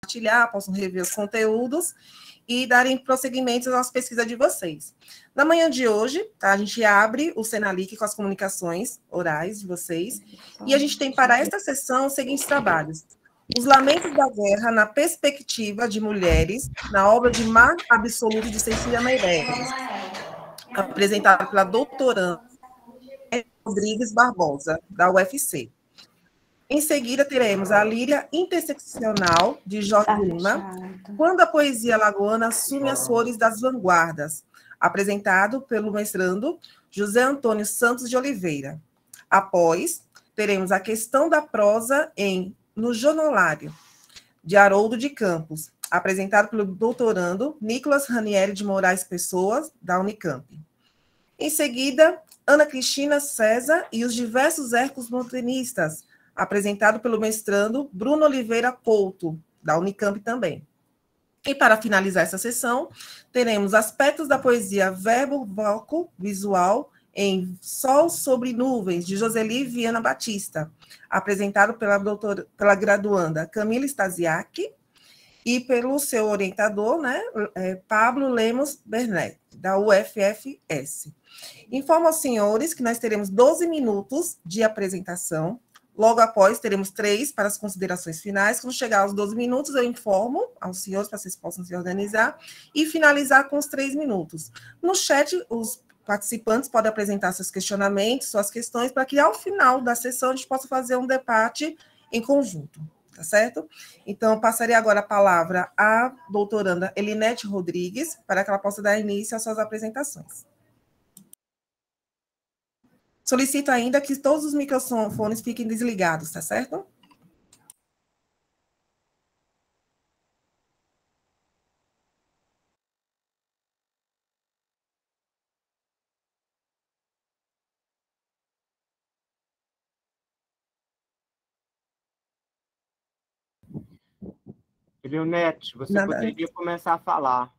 compartilhar, possam rever os conteúdos e darem prosseguimento às pesquisas de vocês. Na manhã de hoje, tá, a gente abre o Senalic com as comunicações orais de vocês, e a gente tem para esta sessão os seguintes trabalhos: Os Lamentos da Guerra na Perspectiva de Mulheres, na obra de Mar Absoluto de Cecília Meirelles, apresentado pela doutoranda Rodrigues Barbosa, da UFC. Em seguida, teremos a Líria Interseccional, de Jorge Lima, Quando a Poesia Alagoana Assume as Cores das Vanguardas, apresentado pelo mestrando José Antônio Santos de Oliveira. Após, teremos a Questão da Prosa No Jornalário, de Haroldo de Campos, apresentado pelo doutorando Nicolas Ranieri de Moraes Pessoa, da Unicamp. Em seguida, Ana Cristina César e os diversos ecos montanistas, apresentado pelo mestrando Bruno Oliveira Couto, da Unicamp também. E para finalizar essa sessão, teremos Aspectos da Poesia Verbo-Voco-Visual em Sol sobre Nuvens, de Joseli Viana Batista, apresentado pela graduanda Camila Stasiak e pelo seu orientador, né, Pablo Lemos Bernet, da UFFS. Informo aos senhores que nós teremos 12 minutos de apresentação. Logo após, teremos 3 para as considerações finais. Quando chegar aos 12 minutos, eu informo aos senhores para que vocês possam se organizar e finalizar com os 3 minutos. No chat, os participantes podem apresentar seus questionamentos, suas questões, para que ao final da sessão a gente possa fazer um debate em conjunto, tá certo? Então, passarei agora a palavra à doutoranda Elinete Rodrigues, para que ela possa dar início às suas apresentações. Solicito ainda que todos os microfones fiquem desligados, tá certo? Elinete, você poderia começar a falar.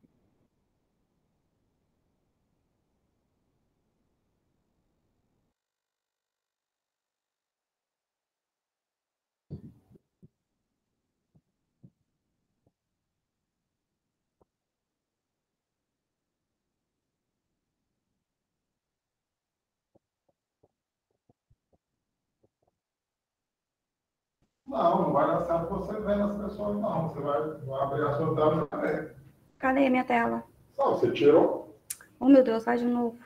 Não vai dar certo você vendo as pessoas, não. Você vai abrir a sua tela e vai ver. Cadê a minha tela? Só, você tirou? Oh, meu Deus, faz de novo.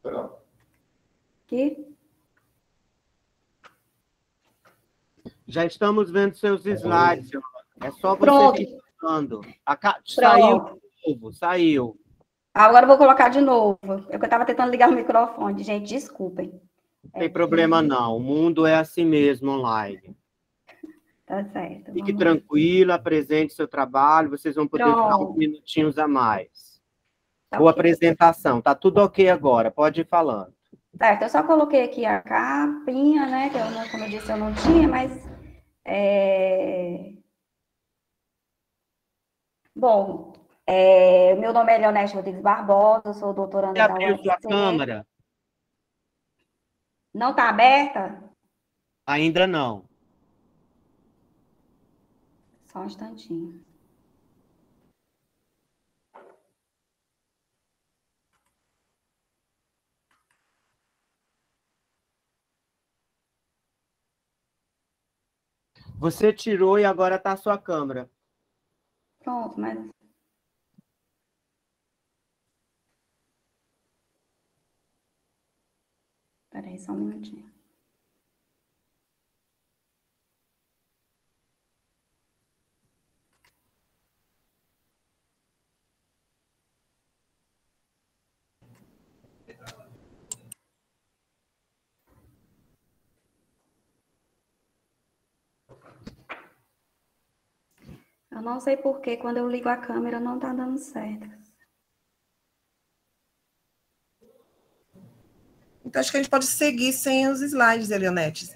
Será? Aqui? Já estamos vendo seus slides. É só você Pronto. clicando. Saiu de novo, saiu. Agora eu vou colocar de novo. É que eu estava tentando ligar o microfone. Gente, desculpem. Não tem problema, não. O mundo é assim mesmo, online. Tá certo. Fique tranquilo, apresente seu trabalho. Vocês vão poder ficar uns minutinhos a mais. Tá Boa ok. apresentação. Tá tudo ok agora. Pode ir falando. Certo, eu só coloquei aqui a capinha, né? Que eu, como eu disse, eu não tinha, mas... Bom, meu nome é Leonete Rodrigues Barbosa, eu sou doutoranda da Abriu UFC. sua câmera? Não está aberta? Ainda não. Só um instantinho. Você tirou e agora está a sua câmera. Pronto, mas... Espera aí, só um minutinho. Eu não sei por que quando eu ligo a câmera não está dando certo. Então, acho que a gente pode seguir sem os slides, Elinete,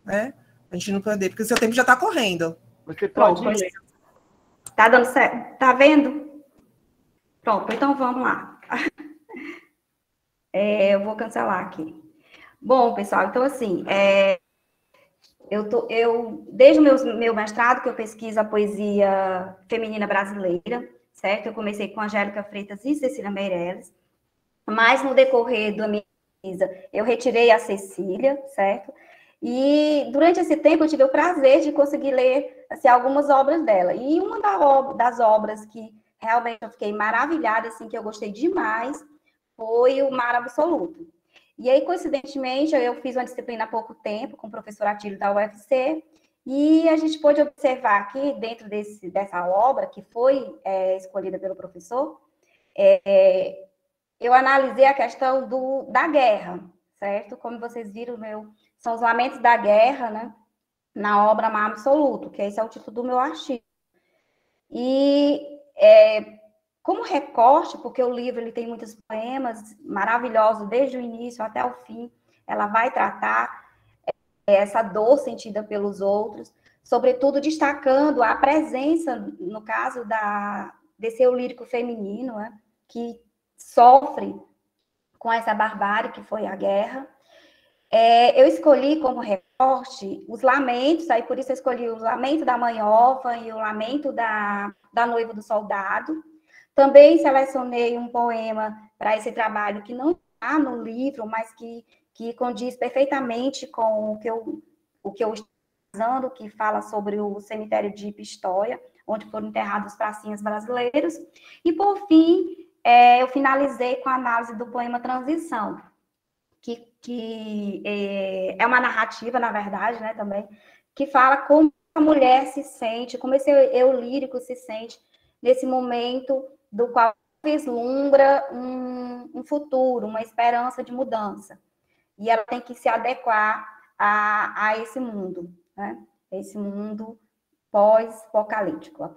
né? A gente não perder, porque o seu tempo já está correndo. Você pode ler. Tá dando certo? Tá vendo? Pronto, então vamos lá. Eu vou cancelar aqui. Bom, pessoal, então assim, Desde o meu mestrado, que eu pesquiso a poesia feminina brasileira, certo? Eu comecei com Angélica Freitas e Cecília Meirelles, mas no decorrer da minha pesquisa, eu retirei a Cecília, certo? E durante esse tempo eu tive o prazer de conseguir ler assim, algumas obras dela. E uma das obras que realmente eu fiquei maravilhada, assim, que eu gostei demais, foi o Mar Absoluto. E aí, coincidentemente, eu fiz uma disciplina há pouco tempo com o professor Atílio da UFC, e a gente pôde observar aqui, dentro dessa obra, que foi escolhida pelo professor, eu analisei a questão da guerra, certo? Como vocês viram, são os lamentos da guerra, né? Na obra Mar Absoluto, que esse é o título do meu artigo. E como recorte, porque o livro ele tem muitos poemas maravilhosos, desde o início até o fim, ela vai tratar essa dor sentida pelos outros, sobretudo destacando a presença, no caso desse eu lírico feminino, né, que sofre com essa barbárie que foi a guerra. Eu escolhi como recorte os lamentos, aí por isso eu escolhi o lamento da mãe órfã e o lamento da noiva do soldado. Também selecionei um poema para esse trabalho que não está no livro, mas que condiz perfeitamente com o que eu estou usando, que fala sobre o cemitério de Pistoia, onde foram enterrados os pracinhas brasileiros. E, por fim, eu finalizei com a análise do poema Transição, que é uma narrativa, na verdade, né, também, que fala como a mulher se sente, como esse eu lírico se sente nesse momento do qual vislumbra um futuro, uma esperança de mudança. E ela tem que se adequar a esse mundo, né? Esse mundo pós-apocalíptico.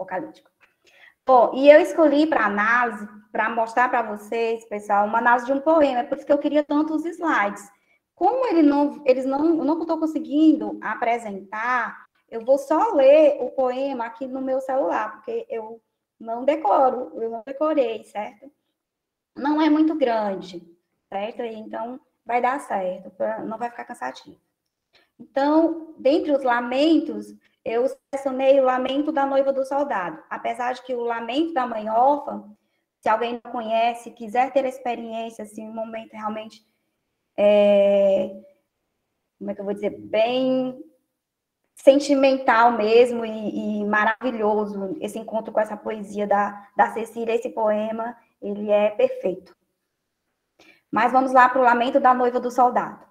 Bom, e eu escolhi para análise, para mostrar para vocês, pessoal, uma análise de um poema, é por isso que eu queria tantos slides. Como eu não estou conseguindo apresentar, eu vou só ler o poema aqui no meu celular, porque eu não decorei, certo? Não é muito grande, certo? Então, vai dar certo, não vai ficar cansativo. Então, dentre os lamentos, eu selecionei o lamento da noiva do soldado. Apesar de que o lamento da mãe órfã, se alguém não conhece, quiser ter experiência, assim, um momento realmente, como é que eu vou dizer, bem sentimental mesmo e maravilhoso, esse encontro com essa poesia da Cecília, esse poema, ele é perfeito. Mas vamos lá para o lamento da noiva do soldado.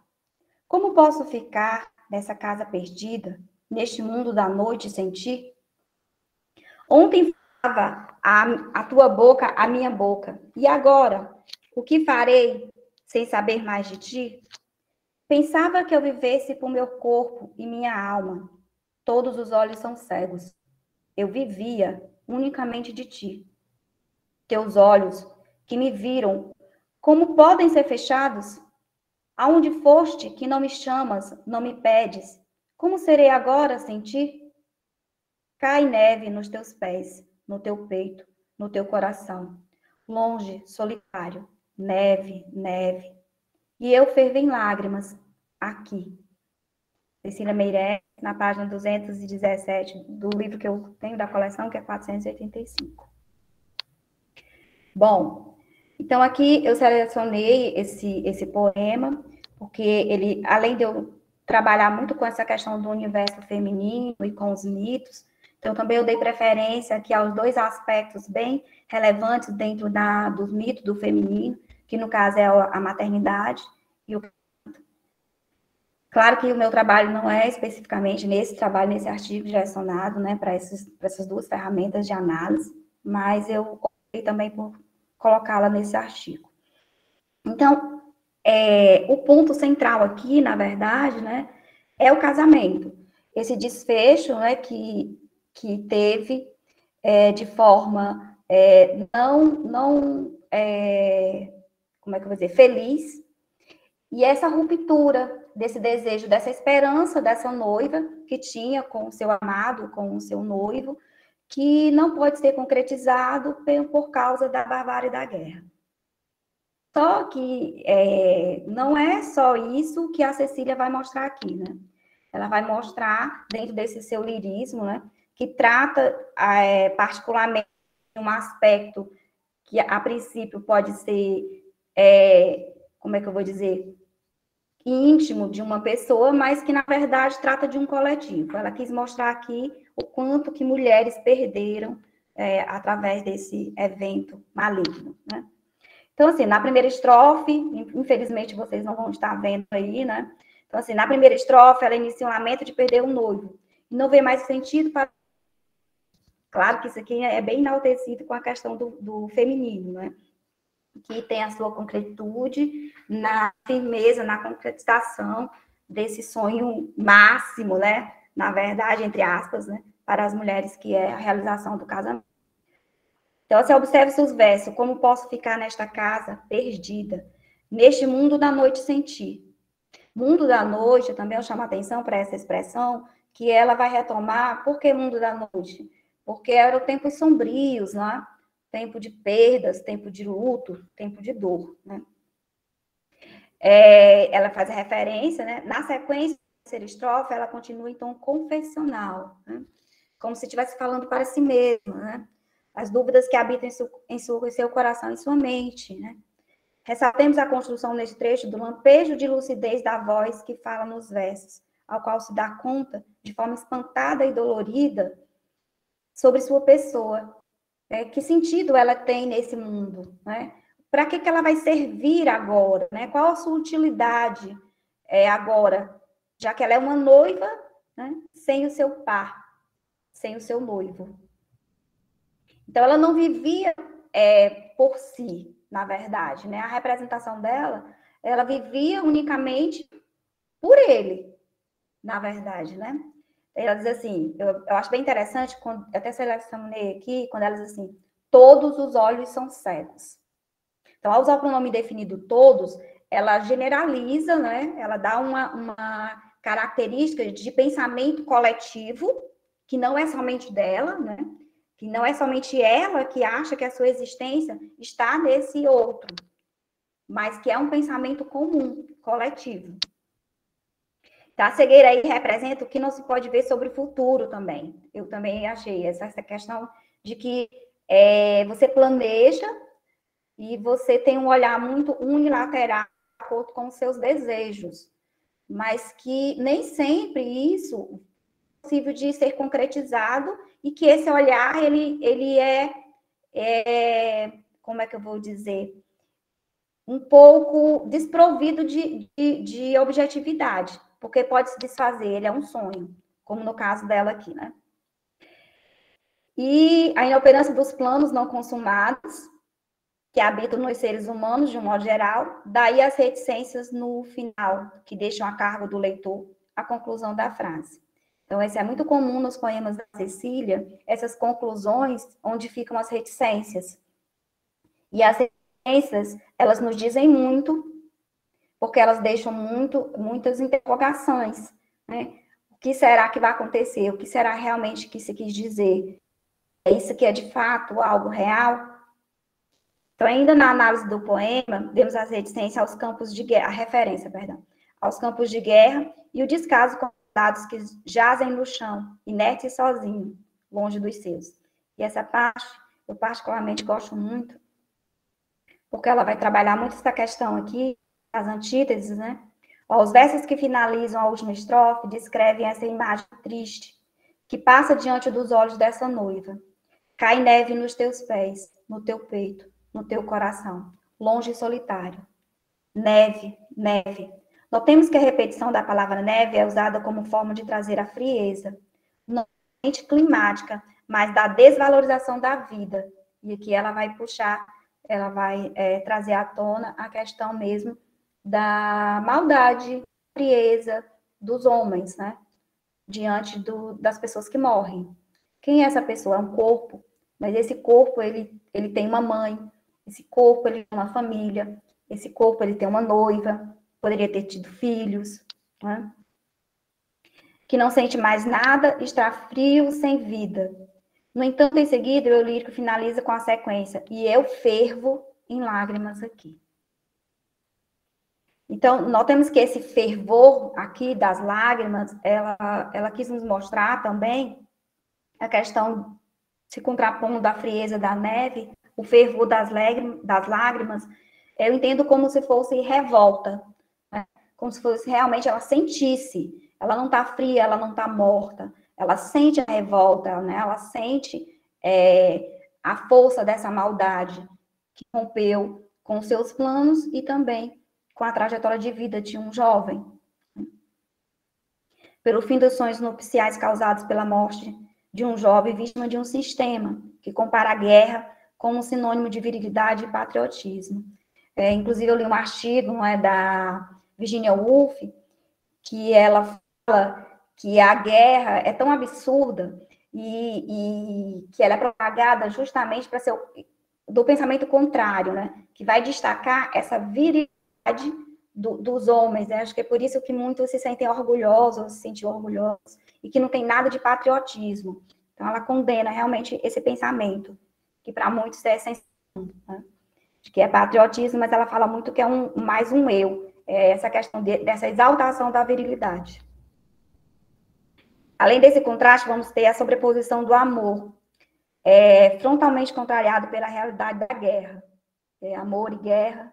Como posso ficar nessa casa perdida, neste mundo da noite sem ti? Ontem falava a tua boca a minha boca, e agora, o que farei sem saber mais de ti? Pensava que eu vivesse por meu corpo e minha alma. Todos os olhos são cegos. Eu vivia unicamente de ti. Teus olhos, que me viram, como podem ser fechados? Aonde foste que não me chamas, não me pedes? Como serei agora sem ti? Cai neve nos teus pés, no teu peito, no teu coração. Longe, solitário, neve, neve. E eu fervo em lágrimas, aqui. Cecília Meirelles, na página 217 do livro que eu tenho da coleção, que é 485. Bom, então aqui eu selecionei esse poema, porque ele, além de eu trabalhar muito com essa questão do universo feminino e com os mitos, então também eu dei preferência aqui aos dois aspectos bem relevantes dentro dos mitos do feminino, que no caso é a maternidade e o Claro que o meu trabalho não é especificamente nesse artigo direcionado, né, para essas duas ferramentas de análise, mas eu optei também por colocá-la nesse artigo. Então, o ponto central aqui, na verdade, né, é o casamento. Esse desfecho, né, que teve de forma como é que eu vou dizer, feliz, e essa ruptura desse desejo, dessa esperança dessa noiva que tinha com o seu amado, com o seu noivo, que não pode ser concretizado por causa da barbárie da guerra. Só que não é só isso que a Cecília vai mostrar aqui, né? ela vai mostrar, dentro desse seu lirismo, né, que trata particularmente de um aspecto que, a princípio, pode ser, como é que eu vou dizer, íntimo de uma pessoa, mas que, na verdade, trata de um coletivo. Ela quis mostrar aqui o quanto que mulheres perderam através desse evento maligno, né? Então, assim, na primeira estrofe, infelizmente vocês não vão estar vendo aí, né? Então, assim, na primeira estrofe, ela inicia um lamento de perder o noivo. E não vê mais sentido para... Claro que isso aqui é bem enaltecido com a questão do feminino, né? Que tem a sua concretude na firmeza, na concretização desse sonho máximo, né? Na verdade, entre aspas, né? Para as mulheres, que é a realização do casamento. Então, você observa os versos. Como posso ficar nesta casa perdida, neste mundo da noite sem ti? Mundo da noite, também eu chamo a atenção para essa expressão, que ela vai retomar. Por que mundo da noite? Porque eram tempos sombrios, né? Tempo de perdas, tempo de luto, tempo de dor, né? Ela faz a referência, né? Na sequência da terceira estrofe, ela continua em tom confessional, né? Como se estivesse falando para si mesma, né? As dúvidas que habitam em seu coração e sua mente, né? Ressaltemos a construção neste trecho do lampejo de lucidez da voz que fala nos versos, ao qual se dá conta, de forma espantada e dolorida, sobre sua pessoa. Que sentido ela tem nesse mundo, né? Para que ela vai servir agora, né? Qual a sua utilidade agora, já que ela é uma noiva, né? Sem o seu par, sem o seu noivo. Então, ela não vivia por si, na verdade, né? A representação dela, ela vivia unicamente por ele, na verdade, né? Ela diz assim, eu acho bem interessante, quando, até selecionei aqui, quando ela diz assim, todos os olhos são cegos. Então, ao usar o pronome definido todos, ela generaliza, né? Ela dá uma característica de pensamento coletivo, que não é somente dela, né? Que não é somente ela que acha que a sua existência está nesse outro, mas que é um pensamento comum, coletivo. Então, a cegueira aí representa o que não se pode ver sobre o futuro também. Eu também achei essa questão de que você planeja e você tem um olhar muito unilateral de acordo com os seus desejos, mas que nem sempre isso é possível de ser concretizado e que esse olhar, ele como é que eu vou dizer, um pouco desprovido de objetividade, porque pode se desfazer, ele é um sonho, como no caso dela aqui, né? E a inoperância dos planos não consumados, que habitam nos seres humanos, de um modo geral, daí as reticências no final, que deixam a cargo do leitor a conclusão da frase. Então, isso é muito comum nos poemas da Cecília, essas conclusões onde ficam as reticências. E as reticências, elas nos dizem muito, porque elas deixam muitas interrogações, né? O que será que vai acontecer? O que será realmente que se quis dizer? Isso aqui é de fato algo real? Então, ainda na análise do poema, vemos as reticências aos campos de guerra, a referência, perdão, aos campos de guerra e o descaso com os soldados que jazem no chão, inerte e sozinho, longe dos seus. E essa parte, eu particularmente gosto muito, porque ela vai trabalhar muito essa questão aqui, as antíteses, né? Os versos que finalizam a última estrofe descrevem essa imagem triste que passa diante dos olhos dessa noiva. Cai neve nos teus pés, no teu peito, no teu coração, longe e solitário. Neve, neve. Notemos que a repetição da palavra neve é usada como forma de trazer a frieza, não somente climática, mas da desvalorização da vida. E aqui ela vai puxar, ela vai trazer à tona a questão mesmo da maldade, frieza dos homens, né? Diante das pessoas que morrem. Quem é essa pessoa? É um corpo, mas esse corpo, ele tem uma mãe, esse corpo, ele tem uma família, esse corpo, ele tem uma noiva, poderia ter tido filhos, né? Que não sente mais nada, está frio, sem vida. No entanto, em seguida, o lírico finaliza com a sequência, e eu fervo em lágrimas aqui. Então, nós temos que esse fervor aqui das lágrimas, ela quis nos mostrar também a questão se contrapondo da frieza da neve, o fervor das lágrimas, eu entendo como se fosse revolta, né? Como se fosse realmente ela sentisse, ela não está fria, ela não está morta, ela sente a revolta, né? Ela sente a força dessa maldade que rompeu com seus planos e também com a trajetória de vida de um jovem. Pelo fim dos sonhos nupciais causados pela morte de um jovem vítima de um sistema que compara a guerra como sinônimo de virilidade e patriotismo. Inclusive, eu li um artigo, não é, da Virginia Woolf, que ela fala que a guerra é tão absurda e que ela é propagada justamente para ser do pensamento contrário, né? Que vai destacar essa virilidade dos homens, né? Acho que é por isso que muitos se sentem orgulhosos, se sentem orgulhosos, e que não tem nada de patriotismo. Então, ela condena realmente esse pensamento, que para muitos é essencial, né? Que é patriotismo, mas ela fala muito que é mais um eu, essa questão dessa exaltação da virilidade. Além desse contraste, vamos ter a sobreposição do amor, frontalmente contrariado pela realidade da guerra. Amor e guerra.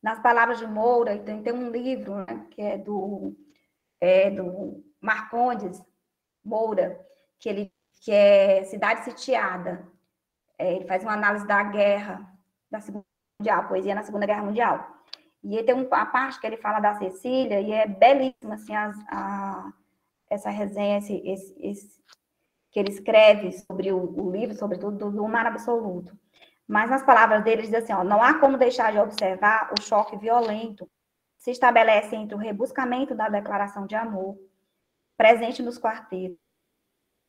Nas palavras de Moura, tem um livro, né, que é do Marcondes Moura, que é Cidade Sitiada. Ele faz uma análise da guerra da Segunda Guerra Mundial, poesia na Segunda Guerra Mundial. E ele tem uma parte que ele fala da Cecília, e é belíssima, assim, essa resenha, que ele escreve sobre o livro, sobretudo do Mar Absoluto. Mas nas palavras dele, ele diz assim, não há como deixar de observar o choque violento que se estabelece entre o rebuscamento da declaração de amor, presente nos quartetos,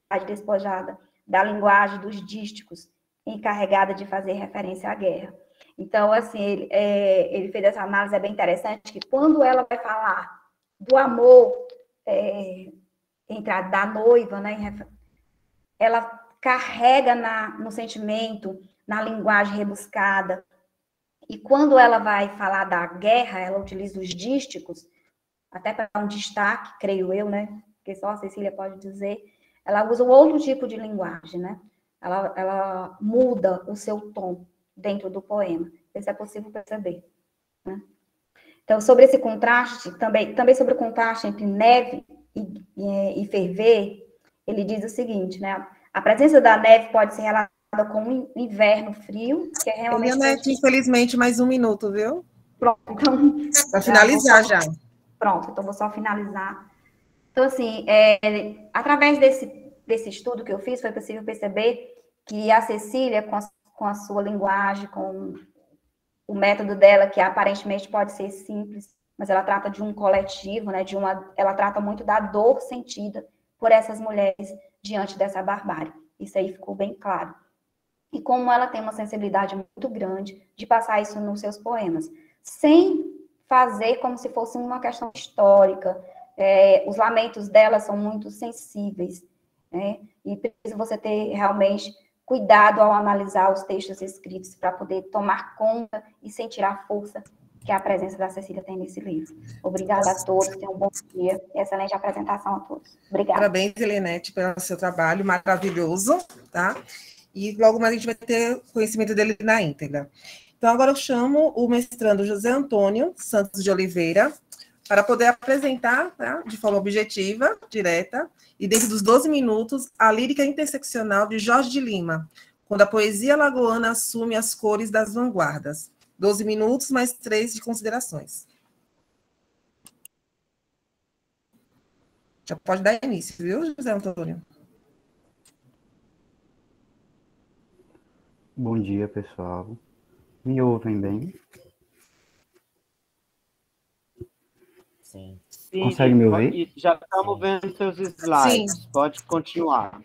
a despojada da linguagem dos dísticos, encarregada de fazer referência à guerra. Então, assim, ele fez essa análise, é bem interessante, que quando ela vai falar do amor da noiva, né, ela carrega no sentimento, na linguagem rebuscada, e quando ela vai falar da guerra, ela utiliza os dísticos, até para dar um destaque, creio eu, né, porque só a Cecília pode dizer, ela usa um outro tipo de linguagem, né, ela muda o seu tom dentro do poema, isso é possível perceber, né? Então, sobre esse contraste, também sobre o contraste entre neve e ferver, ele diz o seguinte, né, a presença da neve pode ser relacionada com um inverno frio, que é realmente... Elianete, infelizmente, mais um minuto, viu? Pronto, então... Para finalizar já. Pronto, então vou só finalizar. Então, assim, através desse estudo que eu fiz, foi possível perceber que a Cecília, com a sua linguagem, com o método dela, que aparentemente pode ser simples, mas ela trata de um coletivo, né, ela trata muito da dor sentida por essas mulheres diante dessa barbárie. Isso aí ficou bem claro. E como ela tem uma sensibilidade muito grande de passar isso nos seus poemas, sem fazer como se fosse uma questão histórica. Os lamentos dela são muito sensíveis, né? E precisa você ter realmente cuidado ao analisar os textos escritos para poder tomar conta e sentir a força que a presença da Cecília tem nesse livro. Obrigada a todos, tenham um bom dia e excelente apresentação a todos. Obrigada. Parabéns, Elianete, pelo seu trabalho maravilhoso, tá? E logo mais a gente vai ter conhecimento dele na íntegra. Então, agora eu chamo o mestrando José Antônio Santos de Oliveira para poder apresentar, tá, de forma objetiva, direta, e dentro dos 12 minutos, a lírica interseccional de Jorge de Lima, quando a poesia alagoana assume as cores das vanguardas. 12 minutos, mais 3 de considerações. Já pode dar início, viu, José Antônio? Bom dia, pessoal. Me ouvem bem? Sim. Consegue me ouvir? Já estamos vendo seus slides. Sim. Pode continuar.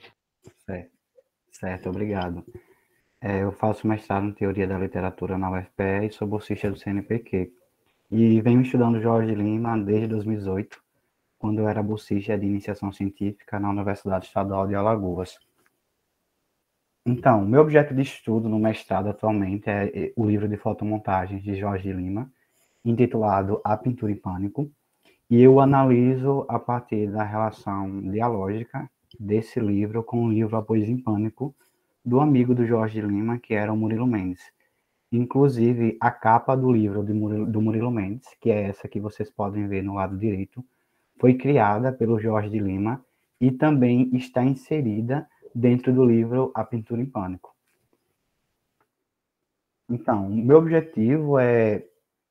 Certo, obrigado. Eu faço mestrado em Teoria da Literatura na UFPE e sou bolsista do CNPq. E venho estudando Jorge Lima desde 2018, quando eu era bolsista de iniciação científica na Universidade Estadual de Alagoas. Então, meu objeto de estudo no mestrado atualmente é o livro de fotomontagens de Jorge Lima, intitulado A Pintura em Pânico, e eu analiso a partir da relação dialógica desse livro com o livro A Poesia em Pânico, do amigo do Jorge Lima, que era o Murilo Mendes. Inclusive, a capa do livro do Murilo Mendes, que é essa que vocês podem ver no lado direito, foi criada pelo Jorge de Lima e também está inserida dentro do livro A Pintura em Pânico. Então, o meu objetivo é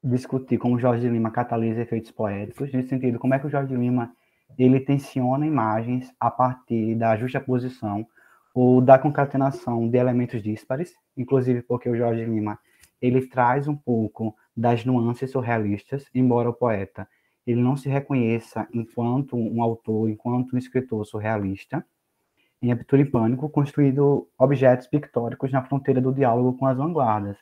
discutir como o Jorge de Lima catalisa efeitos poéticos, nesse sentido, como é que o Jorge de Lima ele tensiona imagens a partir da justaposição ou da concatenação de elementos díspares, inclusive porque o Jorge de Lima ele traz um pouco das nuances surrealistas, embora o poeta ele não se reconheça enquanto um autor, enquanto um escritor surrealista. Em A Pintura em Pânico, construindo objetos pictóricos na fronteira do diálogo com as vanguardas.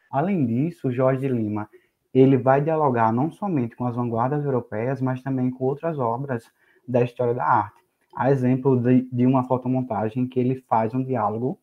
Além disso, Jorge de Lima ele vai dialogar não somente com as vanguardas europeias, mas também com outras obras da história da arte. A exemplo de uma fotomontagem que ele faz um diálogo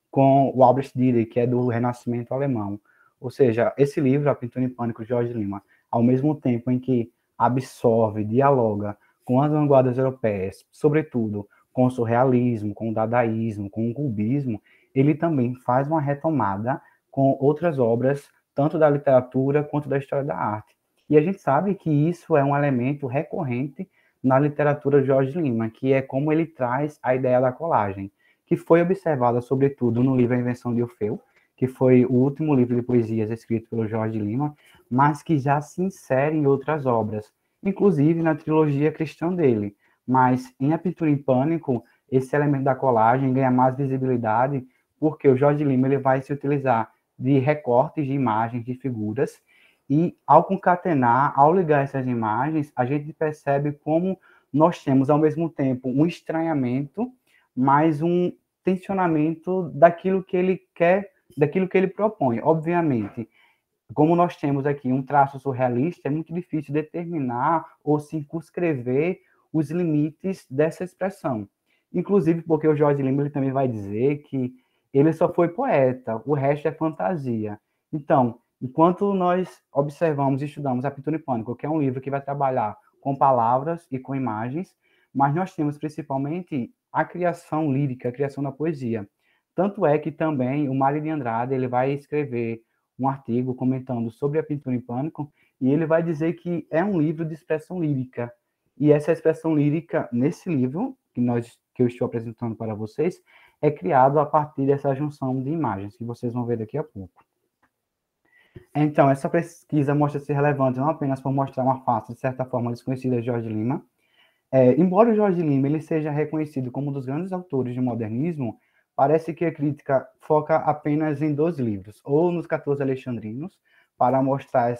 com o Albrecht Dürer, que é do Renascimento alemão. Ou seja, esse livro, A Pintura em Pânico, de Jorge de Lima, ao mesmo tempo em que absorve, dialoga com as vanguardas europeias, sobretudo com o surrealismo, com o dadaísmo, com o cubismo, ele também faz uma retomada com outras obras, tanto da literatura quanto da história da arte. E a gente sabe que isso é um elemento recorrente na literatura de Jorge Lima, que é como ele traz a ideia da colagem, que foi observada, sobretudo, no livro A Invenção de Orfeu, que foi o último livro de poesias escrito pelo Jorge Lima, mas que já se insere em outras obras, inclusive na trilogia cristã dele. Mas em A Pintura em Pânico, esse elemento da colagem ganha mais visibilidade porque o Jorge Lima ele vai se utilizar de recortes de imagens, de figuras, e ao concatenar, ao ligar essas imagens, a gente percebe como nós temos, ao mesmo tempo, um estranhamento, mas um tensionamento daquilo que ele quer, daquilo que ele propõe. Obviamente, como nós temos aqui um traço surrealista, é muito difícil determinar ou circunscrever os limites dessa expressão. Inclusive porque o Jorge Lima ele também vai dizer que ele só foi poeta, o resto é fantasia. Então, enquanto nós observamos e estudamos A Pintura em Pânico, que é um livro que vai trabalhar com palavras e com imagens, mas nós temos principalmente a criação lírica, a criação da poesia. Tanto é que também o Mário de Andrade ele vai escrever um artigo comentando sobre A Pintura em Pânico, e ele vai dizer que é um livro de expressão lírica. E essa expressão lírica, nesse livro, que eu estou apresentando para vocês, é criado a partir dessa junção de imagens, que vocês vão ver daqui a pouco. Então, essa pesquisa mostra ser relevante não apenas por mostrar uma face, de certa forma, desconhecida de Jorge Lima. Embora o Jorge Lima ele seja reconhecido como um dos grandes autores do modernismo, parece que a crítica foca apenas em 2 livros, ou nos 14 Alexandrinos, para mostrar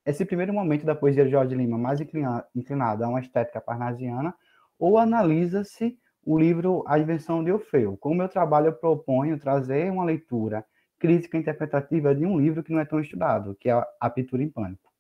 esse primeiro momento da poesia de Jorge Lima mais inclinada a uma estética parnasiana, ou analisa-se o livro A Invenção de Orfeu. Com o meu trabalho, eu proponho trazer uma leitura crítica interpretativa de um livro que não é tão estudado, que é A Pintura em Pânico.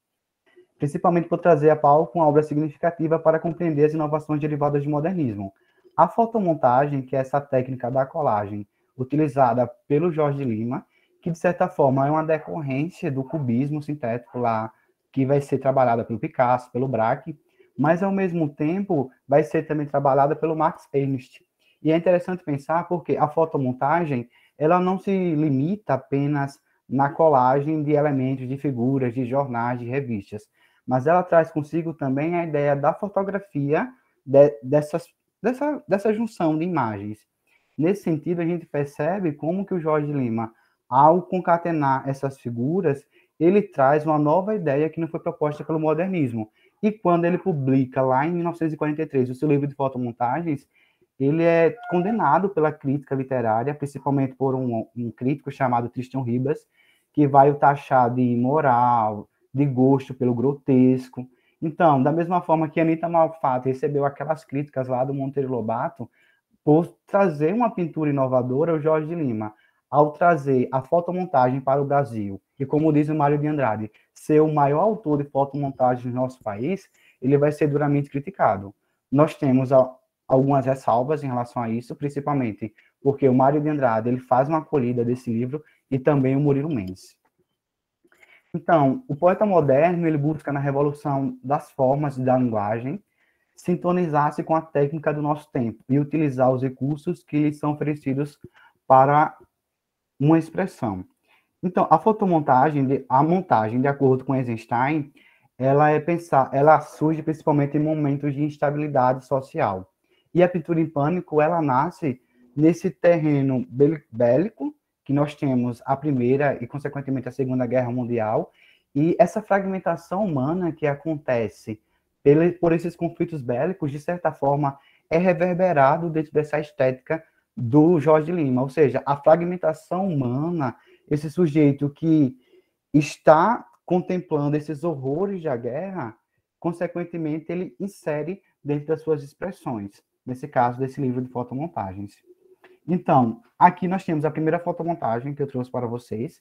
Principalmente por trazer a palco uma obra significativa para compreender as inovações derivadas do modernismo. A fotomontagem, que é essa técnica da colagem utilizada pelo Jorge Lima, que de certa forma é uma decorrência do cubismo sintético lá, que vai ser trabalhada pelo Picasso, pelo Braque, mas ao mesmo tempo vai ser também trabalhada pelo Max Ernst. E é interessante pensar porque a fotomontagem ela não se limita apenas na colagem de elementos, de figuras, de jornais, de revistas, mas ela traz consigo também a ideia da fotografia dessa junção de imagens. Nesse sentido, a gente percebe como que o Jorge Lima, ao concatenar essas figuras, ele traz uma nova ideia que não foi proposta pelo modernismo. E quando ele publica, lá em 1943, o seu livro de fotomontagens, ele é condenado pela crítica literária, principalmente por um crítico chamado Tristan Ribas, que vai o taxar de imoral, de gosto pelo grotesco. Então, da mesma forma que Anita Malfatti recebeu aquelas críticas lá do Monteiro Lobato, por trazer uma pintura inovadora, o Jorge Lima, ao trazer a fotomontagem para o Brasil, e como diz o Mário de Andrade, ser o maior autor de fotomontagem no nosso país, ele vai ser duramente criticado. Nós temos algumas ressalvas em relação a isso, principalmente porque o Mário de Andrade ele faz uma acolhida desse livro e também o Murilo Mendes. Então, o poeta moderno, ele busca na revolução das formas e da linguagem sintonizar-se com a técnica do nosso tempo e utilizar os recursos que lhe são oferecidos para uma expressão. Então, a montagem, de acordo com Eisenstein, ela surge principalmente em momentos de instabilidade social. E a pintura em pânico, ela nasce nesse terreno bélico, que nós temos a Primeira e, consequentemente, a Segunda Guerra Mundial, e essa fragmentação humana que acontece por esses conflitos bélicos, de certa forma, é reverberado dentro dessa estética do Jorge Lima, ou seja, a fragmentação humana, esse sujeito que está contemplando esses horrores da guerra, consequentemente, ele insere dentro das suas expressões, nesse caso, desse livro de fotomontagens. Então, aqui nós temos a primeira fotomontagem que eu trouxe para vocês,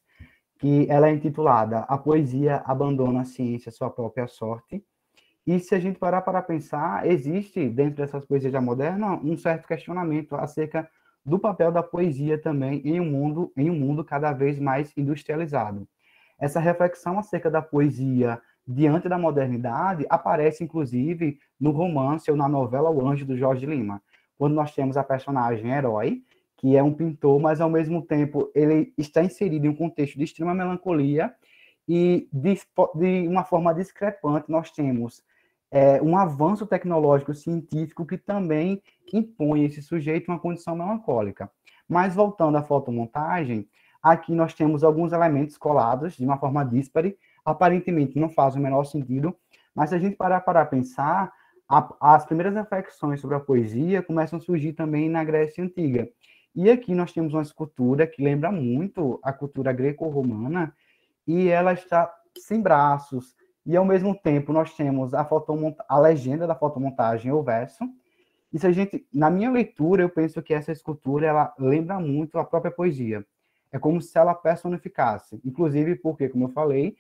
que ela é intitulada A Poesia Abandona a Ciência, Sua Própria Sorte. E se a gente parar para pensar, existe, dentro dessas poesias da moderna, um certo questionamento acerca do papel da poesia também em um mundo cada vez mais industrializado. Essa reflexão acerca da poesia diante da modernidade aparece, inclusive, no romance ou na novela O Anjo, do Jorge Lima, quando nós temos a personagem Herói, que é um pintor, mas, ao mesmo tempo, ele está inserido em um contexto de extrema melancolia e, de uma forma discrepante, nós temos um avanço tecnológico científico que também impõe a esse sujeito uma condição melancólica. Mas, voltando à fotomontagem, aqui nós temos alguns elementos colados de uma forma díspare, aparentemente não faz o menor sentido, mas se a gente parar para pensar, as primeiras reflexões sobre a poesia começam a surgir também na Grécia Antiga. E aqui nós temos uma escultura que lembra muito a cultura greco-romana, e ela está sem braços, e ao mesmo tempo nós temos a legenda da fotomontagem, o verso. E se a gente, na minha leitura, eu penso que essa escultura ela lembra muito a própria poesia. É como se ela personificasse, inclusive porque, como eu falei,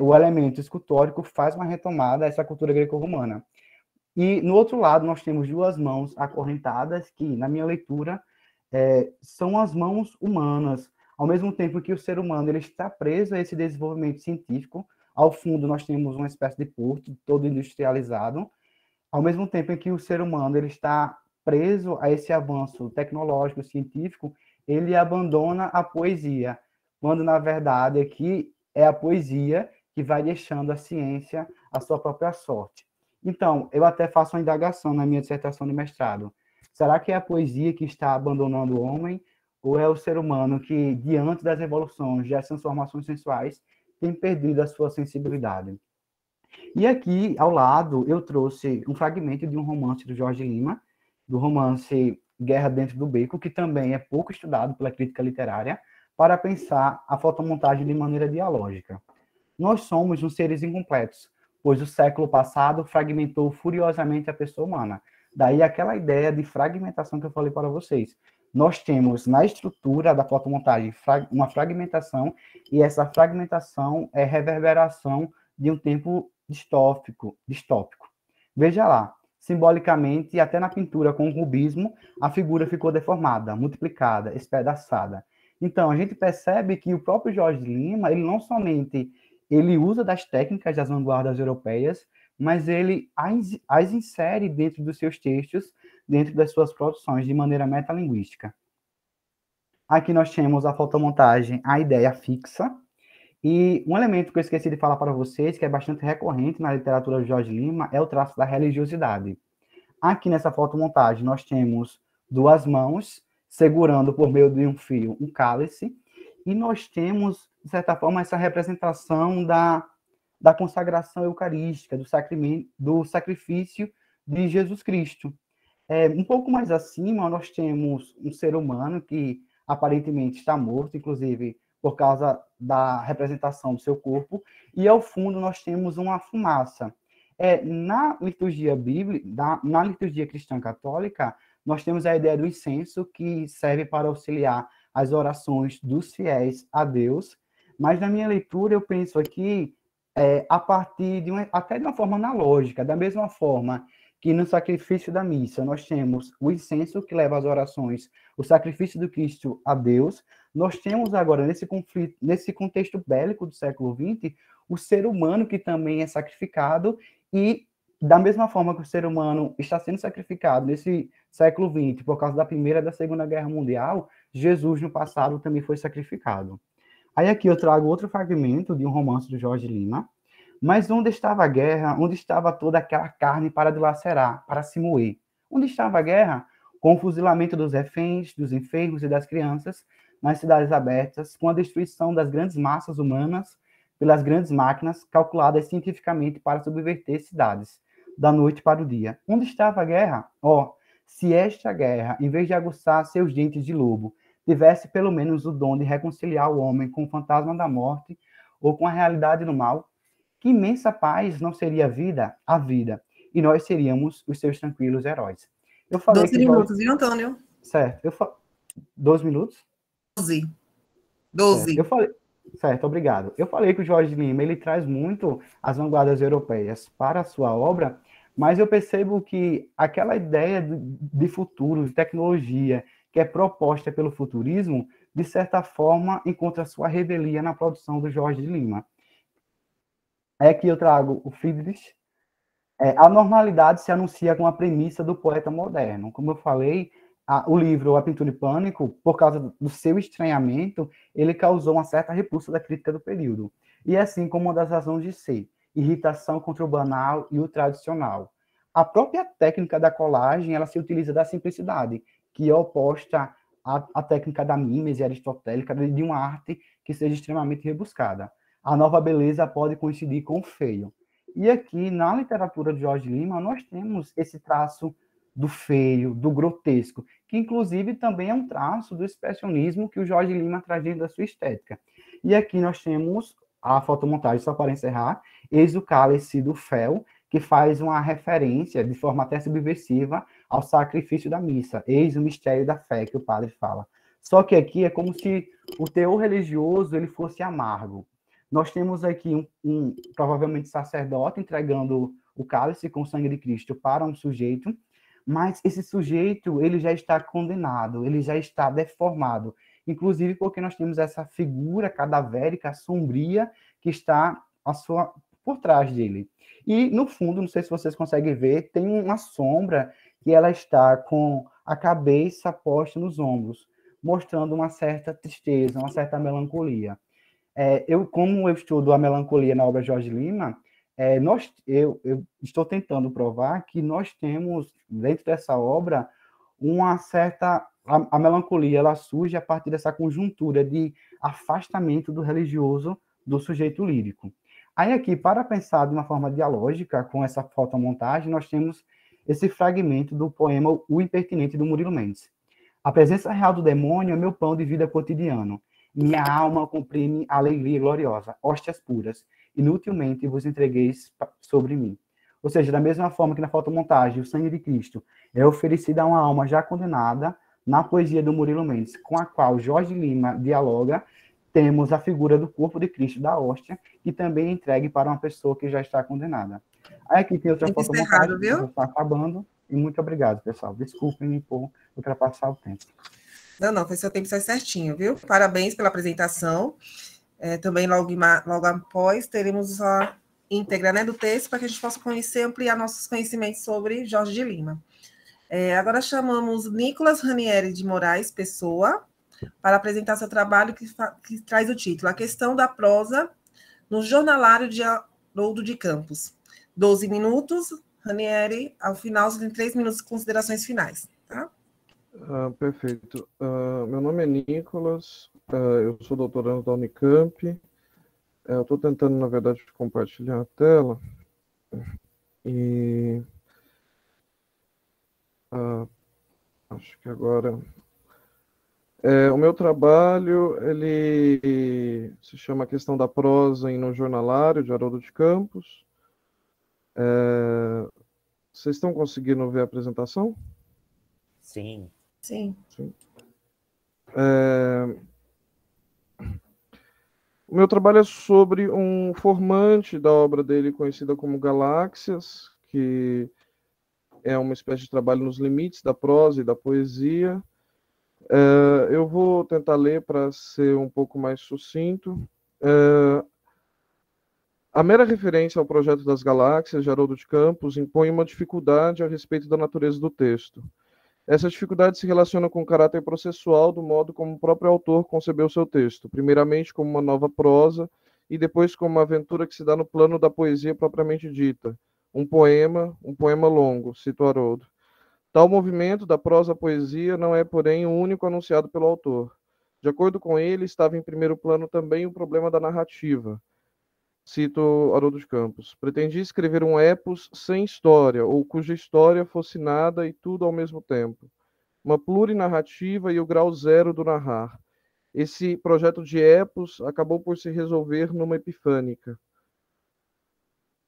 o elemento escultórico faz uma retomada a essa cultura greco-romana. E no outro lado nós temos duas mãos acorrentadas que, na minha leitura, são as mãos humanas, ao mesmo tempo que o ser humano ele está preso a esse desenvolvimento científico. Ao fundo, nós temos uma espécie de porto todo industrializado, ao mesmo tempo em que o ser humano ele está preso a esse avanço tecnológico, científico, ele abandona a poesia, quando, na verdade, aqui é a poesia que vai deixando a ciência a sua própria sorte. Então, eu até faço uma indagação na minha dissertação de mestrado. Será que é a poesia que está abandonando o homem, ou é o ser humano que, diante das revoluções, das transformações sensuais, tem perdido a sua sensibilidade? E aqui, ao lado, eu trouxe um fragmento de um romance do Jorge Lima, do romance Guerra Dentro do Beco, que também é pouco estudado pela crítica literária, para pensar a fotomontagem de maneira dialógica. Nós somos uns seres incompletos, pois o século passado fragmentou furiosamente a pessoa humana. Daí aquela ideia de fragmentação que eu falei para vocês. Nós temos na estrutura da fotomontagem uma fragmentação, e essa fragmentação é reverberação de um tempo distópico. Veja lá, simbolicamente, até na pintura com o cubismo, a figura ficou deformada, multiplicada, espedaçada. Então, a gente percebe que o próprio Jorge Lima, ele não somente ele usa das técnicas das vanguardas europeias, mas ele as insere dentro dos seus textos, dentro das suas produções, de maneira metalinguística. Aqui nós temos a fotomontagem, a ideia fixa, e um elemento que eu esqueci de falar para vocês, que é bastante recorrente na literatura de Jorge Lima, é o traço da religiosidade. Aqui nessa fotomontagem nós temos duas mãos segurando por meio de um fio um cálice, e nós temos, de certa forma, essa representação da consagração eucarística, do sacrifício de Jesus Cristo. Um pouco mais acima, nós temos um ser humano que aparentemente está morto, inclusive por causa da representação do seu corpo, e ao fundo nós temos uma fumaça. Na liturgia bíblica, na liturgia cristã católica, nós temos a ideia do incenso, que serve para auxiliar as orações dos fiéis a Deus, mas na minha leitura eu penso aqui a partir até de uma forma analógica, da mesma forma que no sacrifício da missa nós temos o incenso que leva às orações, o sacrifício do Cristo a Deus, nós temos agora, nesse conflito, nesse contexto bélico do século XX, o ser humano que também é sacrificado, e da mesma forma que o ser humano está sendo sacrificado nesse século XX por causa da Primeira e da Segunda Guerra Mundial, Jesus no passado também foi sacrificado. Aí aqui eu trago outro fragmento de um romance do Jorge Lima. Mas onde estava a guerra? Onde estava toda aquela carne para dilacerar, para se moer? Onde estava a guerra? Com o fuzilamento dos reféns, dos enfermos e das crianças nas cidades abertas, com a destruição das grandes massas humanas pelas grandes máquinas calculadas cientificamente para subverter cidades, da noite para o dia. Onde estava a guerra? Oh, se esta guerra, em vez de aguçar seus dentes de lobo, tivesse pelo menos o dom de reconciliar o homem com o fantasma da morte ou com a realidade do mal, que imensa paz não seria a vida, e nós seríamos os seus tranquilos heróis. Eu falei 12 minutos, viu, Antônio? Certo. 12 minutos? 12. 12. Certo. Certo, obrigado. Eu falei que o Jorge Lima, ele traz muito as vanguardas europeias para a sua obra, mas eu percebo que aquela ideia de futuro, de tecnologia, que é proposta pelo futurismo, de certa forma, encontra sua revelia na produção do Jorge Lima. É que eu trago o Friedrich. A normalidade se anuncia com a premissa do poeta moderno. Como eu falei, o livro A Pintura em Pânico, por causa do seu estranhamento, ele causou uma certa repulsa da crítica do período. E assim como uma das razões de ser, irritação contra o banal e o tradicional. A própria técnica da colagem, ela se utiliza da simplicidade, que é oposta à técnica da mímese aristotélica, de uma arte que seja extremamente rebuscada. A nova beleza pode coincidir com o feio. E aqui, na literatura de Jorge Lima, nós temos esse traço do feio, do grotesco, que inclusive também é um traço do expressionismo que o Jorge Lima traz dentro da sua estética. E aqui nós temos a fotomontagem, só para encerrar, Eis o Cálice do Fel, que faz uma referência, de forma até subversiva, ao sacrifício da missa. Eis o mistério da fé que o padre fala. Só que aqui é como se o teor religioso ele fosse amargo. Nós temos aqui provavelmente sacerdote entregando o cálice com o sangue de Cristo para um sujeito, mas esse sujeito ele já está condenado, ele já está deformado, inclusive porque nós temos essa figura cadavérica, sombria, que está por trás dele. E, no fundo, não sei se vocês conseguem ver, tem uma sombra que ela está com a cabeça posta nos ombros, mostrando uma certa tristeza, uma certa melancolia. Como eu estudo a melancolia na obra de Jorge Lima, eu estou tentando provar que nós temos, dentro dessa obra, uma certa... A melancolia, ela surge a partir dessa conjuntura de afastamento do religioso do sujeito lírico. Aí aqui, para pensar de uma forma dialógica com essa fotomontagem, nós temos esse fragmento do poema O Impertinente, do Murilo Mendes. A presença real do demônio é meu pão de vida cotidiano. Minha alma comprime a alegria gloriosa, hóstias puras, inutilmente vos entregueis sobre mim. Ou seja, da mesma forma que na fotomontagem o sangue de Cristo é oferecido a uma alma já condenada, na poesia do Murilo Mendes, com a qual Jorge Lima dialoga, temos a figura do corpo de Cristo, da hóstia, que também é entregue para uma pessoa que já está condenada. Aí aqui tem outra fotomontagem, que já está acabando, e muito obrigado, pessoal. Desculpem-me por ultrapassar o tempo. Não, foi seu tempo certinho, viu? Parabéns pela apresentação. Também logo após teremos a íntegra, né, do texto para que a gente possa conhecer, ampliar nossos conhecimentos sobre Jorge de Lima. Agora chamamos Nicolas Ranieri de Moraes Pessoa para apresentar seu trabalho que traz o título A Questão da Prosa no Jornalário de Haroldo de Campos. 12 minutos, Ranieri, ao final, você tem 3 minutos de considerações finais, tá? Perfeito. Meu nome é Nicolas, eu sou doutorando da Unicamp. Eu estou tentando, na verdade, compartilhar a tela. E acho que agora... o meu trabalho, ele se chama A Questão da Prosa no Jornalário, de Haroldo de Campos. Vocês estão conseguindo ver a apresentação? Sim. Sim. O meu trabalho é sobre um formante da obra dele, conhecida como Galáxias, que é uma espécie de trabalho nos limites da prosa e da poesia. Eu vou tentar ler para ser um pouco mais sucinto. A mera referência ao Projeto das Galáxias, de Haroldo de Campos, impõe uma dificuldade a respeito da natureza do texto. Essa dificuldade se relaciona com o caráter processual do modo como o próprio autor concebeu seu texto, primeiramente como uma nova prosa e depois como uma aventura que se dá no plano da poesia propriamente dita. Um poema longo, cita o Haroldo. Tal movimento da prosa à poesia não é, porém, o único anunciado pelo autor. De acordo com ele, estava em primeiro plano também o problema da narrativa. Cito Haroldo de Campos. Pretendia escrever um epos sem história, ou cuja história fosse nada e tudo ao mesmo tempo. Uma plurinarrativa e o grau zero do narrar. Esse projeto de epos acabou por se resolver numa epifânica.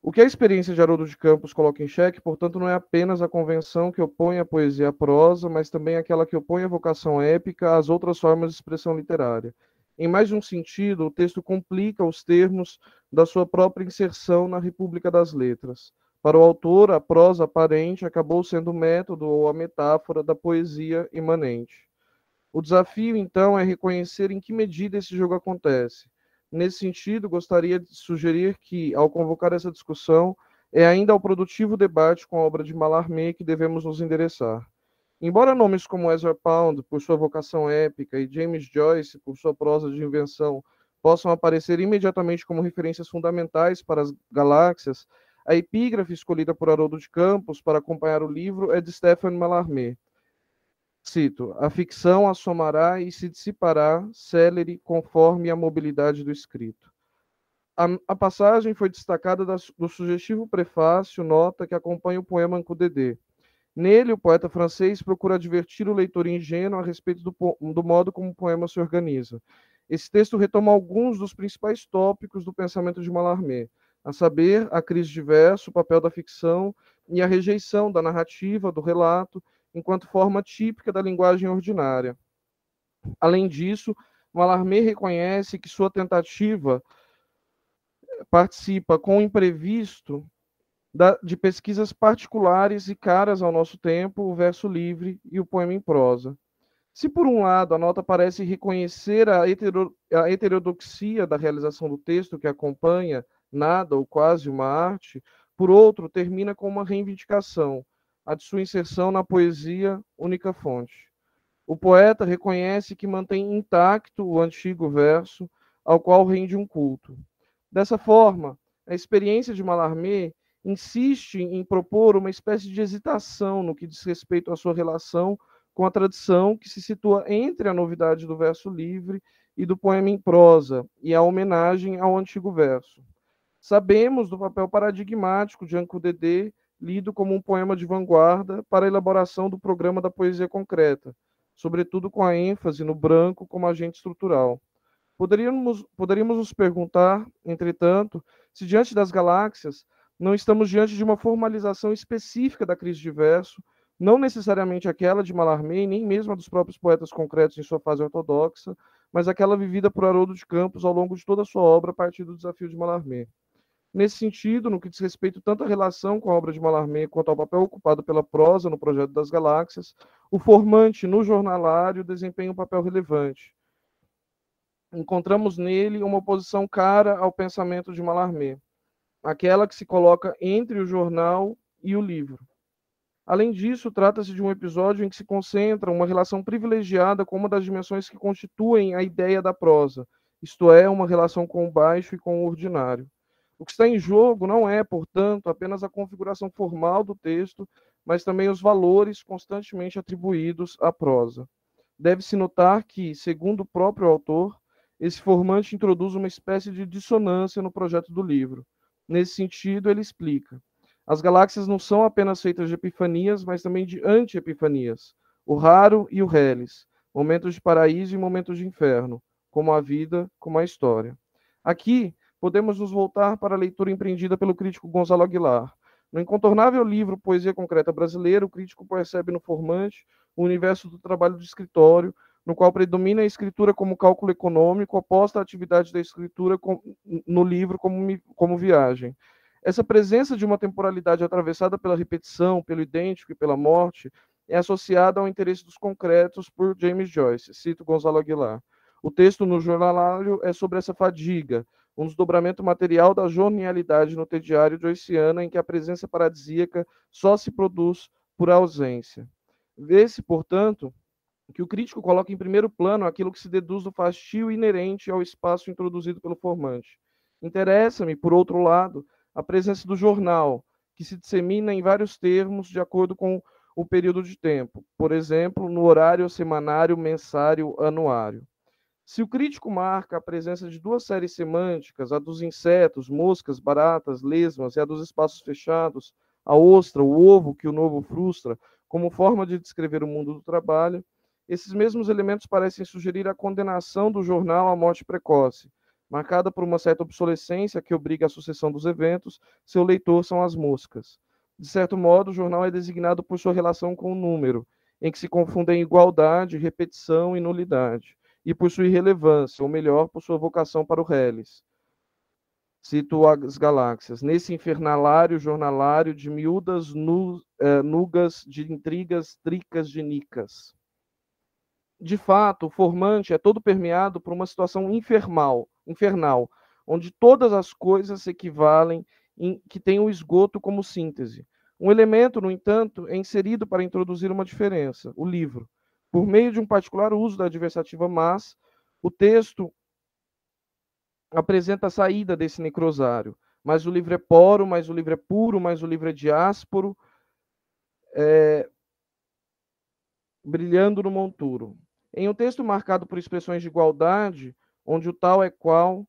O que a experiência de Haroldo de Campos coloca em xeque, portanto, não é apenas a convenção que opõe a poesia à prosa, mas também aquela que opõe a vocação épica às outras formas de expressão literária. Em mais de um sentido, o texto complica os termos da sua própria inserção na República das Letras. Para o autor, a prosa aparente acabou sendo o método ou a metáfora da poesia imanente. O desafio, então, é reconhecer em que medida esse jogo acontece. Nesse sentido, gostaria de sugerir que, ao convocar essa discussão, é ainda ao produtivo debate com a obra de Mallarmé que devemos nos endereçar. Embora nomes como Ezra Pound, por sua vocação épica, e James Joyce, por sua prosa de invenção, possam aparecer imediatamente como referências fundamentais para as galáxias, a epígrafe escolhida por Haroldo de Campos para acompanhar o livro é de Stéphane Mallarmé. Cito: a ficção assomará e se dissipará, célere, conforme a mobilidade do escrito. A passagem foi destacada do sugestivo prefácio, nota, que acompanha o poema Ancudedê. Nele, o poeta francês procura advertir o leitor ingênuo a respeito do modo como o poema se organiza. Esse texto retoma alguns dos principais tópicos do pensamento de Mallarmé, a saber, a crise de verso, o papel da ficção e a rejeição da narrativa, do relato, enquanto forma típica da linguagem ordinária. Além disso, Mallarmé reconhece que sua tentativa participa com o imprevisto de pesquisas particulares e caras ao nosso tempo, o verso livre e o poema em prosa. Se, por um lado, a nota parece reconhecer a heterodoxia da realização do texto que acompanha nada ou quase uma arte, por outro, termina com uma reivindicação, a de sua inserção na poesia, única fonte. O poeta reconhece que mantém intacto o antigo verso, ao qual rende um culto. Dessa forma, a experiência de Mallarmé insiste em propor uma espécie de hesitação no que diz respeito à sua relação com a tradição que se situa entre a novidade do verso livre e do poema em prosa, e a homenagem ao antigo verso. Sabemos do papel paradigmático de Ancudedê, lido como um poema de vanguarda para a elaboração do programa da poesia concreta, sobretudo com a ênfase no branco como agente estrutural. Poderíamos nos perguntar, entretanto, se diante das galáxias não estamos diante de uma formalização específica da crise de verso, não necessariamente aquela de Mallarmé, nem mesmo a dos próprios poetas concretos em sua fase ortodoxa, mas aquela vivida por Haroldo de Campos ao longo de toda a sua obra a partir do desafio de Mallarmé. Nesse sentido, no que diz respeito tanto à relação com a obra de Mallarmé quanto ao papel ocupado pela prosa no Projeto das Galáxias, o formante no jornalário desempenha um papel relevante. Encontramos nele uma oposição cara ao pensamento de Mallarmé, aquela que se coloca entre o jornal e o livro. Além disso, trata-se de um episódio em que se concentra uma relação privilegiada com uma das dimensões que constituem a ideia da prosa, isto é, uma relação com o baixo e com o ordinário. O que está em jogo não é, portanto, apenas a configuração formal do texto, mas também os valores constantemente atribuídos à prosa. Deve-se notar que, segundo o próprio autor, esse formante introduz uma espécie de dissonância no projeto do livro. Nesse sentido, ele explica: as galáxias não são apenas feitas de epifanias, mas também de anti-epifanias, o raro e o reles, momentos de paraíso e momentos de inferno, como a vida, como a história. Aqui, podemos nos voltar para a leitura empreendida pelo crítico Gonzalo Aguilar. No incontornável livro Poesia Concreta Brasileira, o crítico percebe no formante o universo do trabalho de escritório, no qual predomina a escritura como cálculo econômico, oposta à atividade da escritura no livro como viagem. Essa presença de uma temporalidade atravessada pela repetição, pelo idêntico e pela morte é associada ao interesse dos concretos por James Joyce, cito Gonzalo Aguilar. O texto no jornalário é sobre essa fadiga, um desdobramento material da jornalidade no tediário joyciana em que a presença paradisíaca só se produz por ausência. Vê-se, portanto, que o crítico coloca em primeiro plano aquilo que se deduz do fastio inerente ao espaço introduzido pelo formante. Interessa-me, por outro lado, a presença do jornal, que se dissemina em vários termos de acordo com o período de tempo, por exemplo, no horário semanário, mensário, anuário. Se o crítico marca a presença de duas séries semânticas, a dos insetos, moscas, baratas, lesmas, e a dos espaços fechados, a ostra, o ovo que o novo frustra, como forma de descrever o mundo do trabalho, esses mesmos elementos parecem sugerir a condenação do jornal à morte precoce, marcada por uma certa obsolescência que obriga à sucessão dos eventos, seu leitor são as moscas. De certo modo, o jornal é designado por sua relação com o número, em que se confundem igualdade, repetição e nulidade, e por sua irrelevância, ou melhor, por sua vocação para o reles. Cito as galáxias. Nesse infernalário jornalário de miúdas nugas, de intrigas, tricas de nicas. De fato, o formante é todo permeado por uma situação infernal, onde todas as coisas se equivalem, que tem o esgoto como síntese. Um elemento, no entanto, é inserido para introduzir uma diferença, o livro. Por meio de um particular uso da adversativa mas, o texto apresenta a saída desse necrosário. Mas o livro é poro, mas o livro é puro, mas o livro é diásporo, brilhando no monturo. Em um texto marcado por expressões de igualdade, onde o tal é qual,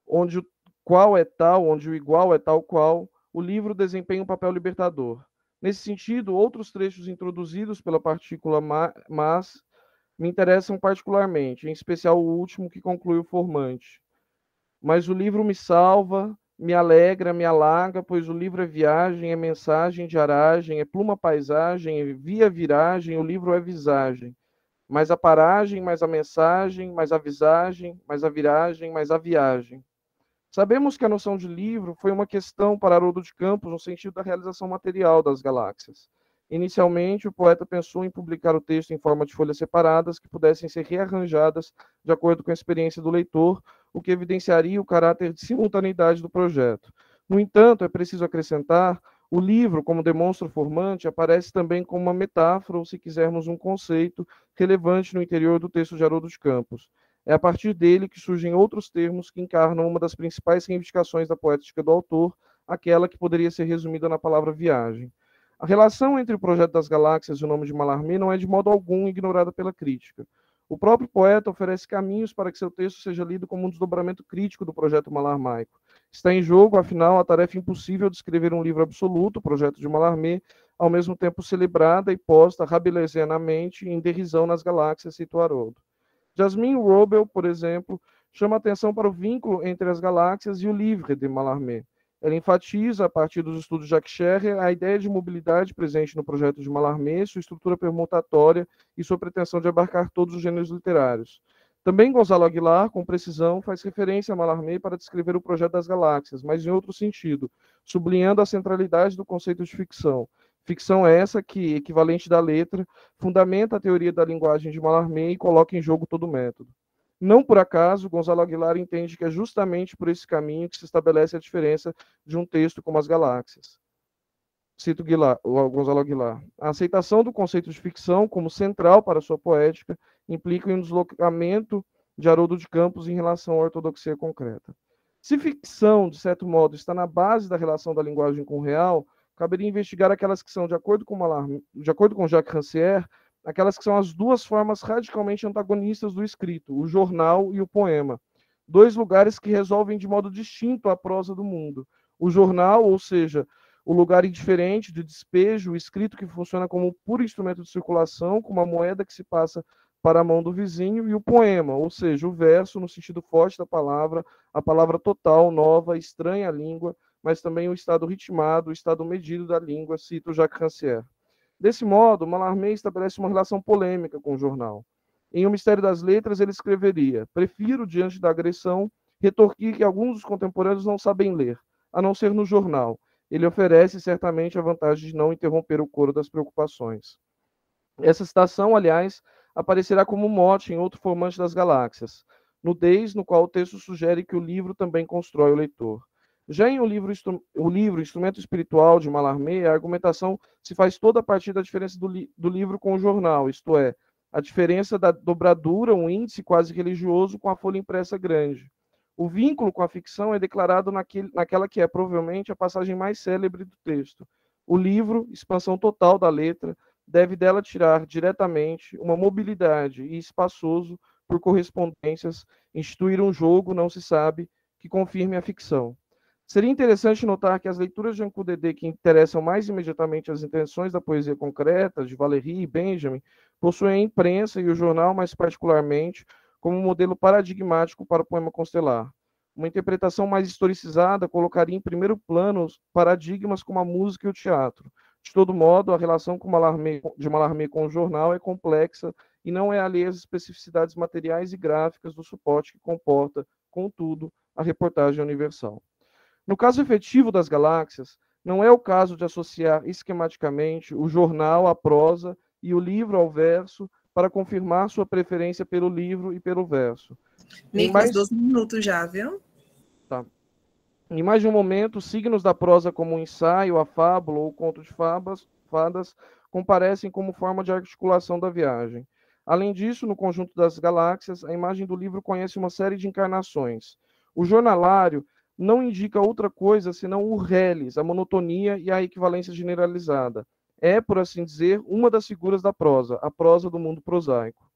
onde o qual é tal, onde o igual é tal qual, o livro desempenha um papel libertador. Nesse sentido, outros trechos introduzidos pela partícula mas me interessam particularmente, em especial o último que conclui o formante. Mas o livro me salva, me alegra, me alaga, pois o livro é viagem, é mensagem de aragem, é pluma paisagem, é via viragem, o livro é visagem. Mais a paragem, mais a mensagem, mais a visagem, mais a viragem, mais a viagem. Sabemos que a noção de livro foi uma questão para Haroldo de Campos no sentido da realização material das galáxias. Inicialmente, o poeta pensou em publicar o texto em forma de folhas separadas que pudessem ser rearranjadas de acordo com a experiência do leitor, o que evidenciaria o caráter de simultaneidade do projeto. No entanto, é preciso acrescentar, o livro, como demonstra o formante, aparece também como uma metáfora, ou se quisermos, um conceito relevante no interior do texto de Haroldo de Campos. É a partir dele que surgem outros termos que encarnam uma das principais reivindicações da poética do autor, aquela que poderia ser resumida na palavra viagem. A relação entre o Projeto das Galáxias e o nome de Mallarmé não é de modo algum ignorada pela crítica. O próprio poeta oferece caminhos para que seu texto seja lido como um desdobramento crítico do projeto malarmaico. Está em jogo, afinal, a tarefa impossível de escrever um livro absoluto, o projeto de Mallarmé, ao mesmo tempo celebrada e posta rabelesianamente em derrisão nas galáxias, cita Haroldo. Jasmin Robel, por exemplo, chama atenção para o vínculo entre as galáxias e o livre de Mallarmé. Ela enfatiza, a partir dos estudos de Jacques Scherrer, a ideia de mobilidade presente no projeto de Mallarmé, sua estrutura permutatória e sua pretensão de abarcar todos os gêneros literários. Também Gonzalo Aguilar, com precisão, faz referência a Mallarmé para descrever o projeto das galáxias, mas em outro sentido, sublinhando a centralidade do conceito de ficção. Ficção é essa que, equivalente da letra, fundamenta a teoria da linguagem de Mallarmé e coloca em jogo todo o método. Não por acaso, Gonzalo Aguilar entende que é justamente por esse caminho que se estabelece a diferença de um texto como as galáxias. Cito Gonzalo Aguilar. A aceitação do conceito de ficção como central para sua poética implica um deslocamento de Haroldo de Campos em relação à ortodoxia concreta. Se ficção, de certo modo, está na base da relação da linguagem com o real, caberia investigar aquelas que são, de acordo com Jacques Rancière, aquelas que são as duas formas radicalmente antagonistas do escrito, o jornal e o poema. Dois lugares que resolvem de modo distinto a prosa do mundo. O jornal, ou seja, o lugar indiferente de despejo, o escrito que funciona como um puro instrumento de circulação, como uma moeda que se passa para a mão do vizinho, e o poema, ou seja, o verso no sentido forte da palavra, a palavra total, nova, estranha à língua, mas também o estado ritmado, o estado medido da língua, cita Jacques Rancière. Desse modo, Mallarmé estabelece uma relação polêmica com o jornal. Em O Mistério das Letras, ele escreveria: prefiro, diante da agressão, retorquir que alguns dos contemporâneos não sabem ler. a não ser no jornal. Ele oferece certamente a vantagem de não interromper o coro das preocupações. Essa citação, aliás, aparecerá como mote em outro formante das galáxias, nudez, no qual o texto sugere que o livro também constrói o leitor. Já em o livro Instrumento Espiritual, de Mallarmé, a argumentação se faz toda a partir da diferença do livro com o jornal, isto é, a diferença da dobradura, um índice quase religioso, com a folha impressa grande. O vínculo com a ficção é declarado naquela que é, provavelmente, a passagem mais célebre do texto. O livro, expansão total da letra, deve dela tirar diretamente uma mobilidade e espaçoso por correspondências, instituir um jogo, não se sabe, que confirme a ficção. Seria interessante notar que as leituras de Ancudedê que interessam mais imediatamente as intenções da poesia concreta, de Valéry e Benjamin, possuem a imprensa e o jornal, mais particularmente, como um modelo paradigmático para o poema constelar. Uma interpretação mais historicizada colocaria em primeiro plano os paradigmas como a música e o teatro. De todo modo, a relação de Mallarmé com o jornal é complexa e não é alheia às especificidades materiais e gráficas do suporte que comporta, contudo, a reportagem universal. No caso efetivo das galáxias, não é o caso de associar esquematicamente o jornal à prosa e o livro ao verso para confirmar sua preferência pelo livro e pelo verso. Nicolas, 12 minutos já, viu? Tá. Em mais de um momento, os signos da prosa como um ensaio, a fábula ou o conto de fadas comparecem como forma de articulação da viagem. Além disso, no conjunto das galáxias, a imagem do livro conhece uma série de encarnações. O jornalário não indica outra coisa senão o reles, a monotonia e a equivalência generalizada. É, por assim dizer, uma das figuras da prosa, a prosa do mundo prosaico.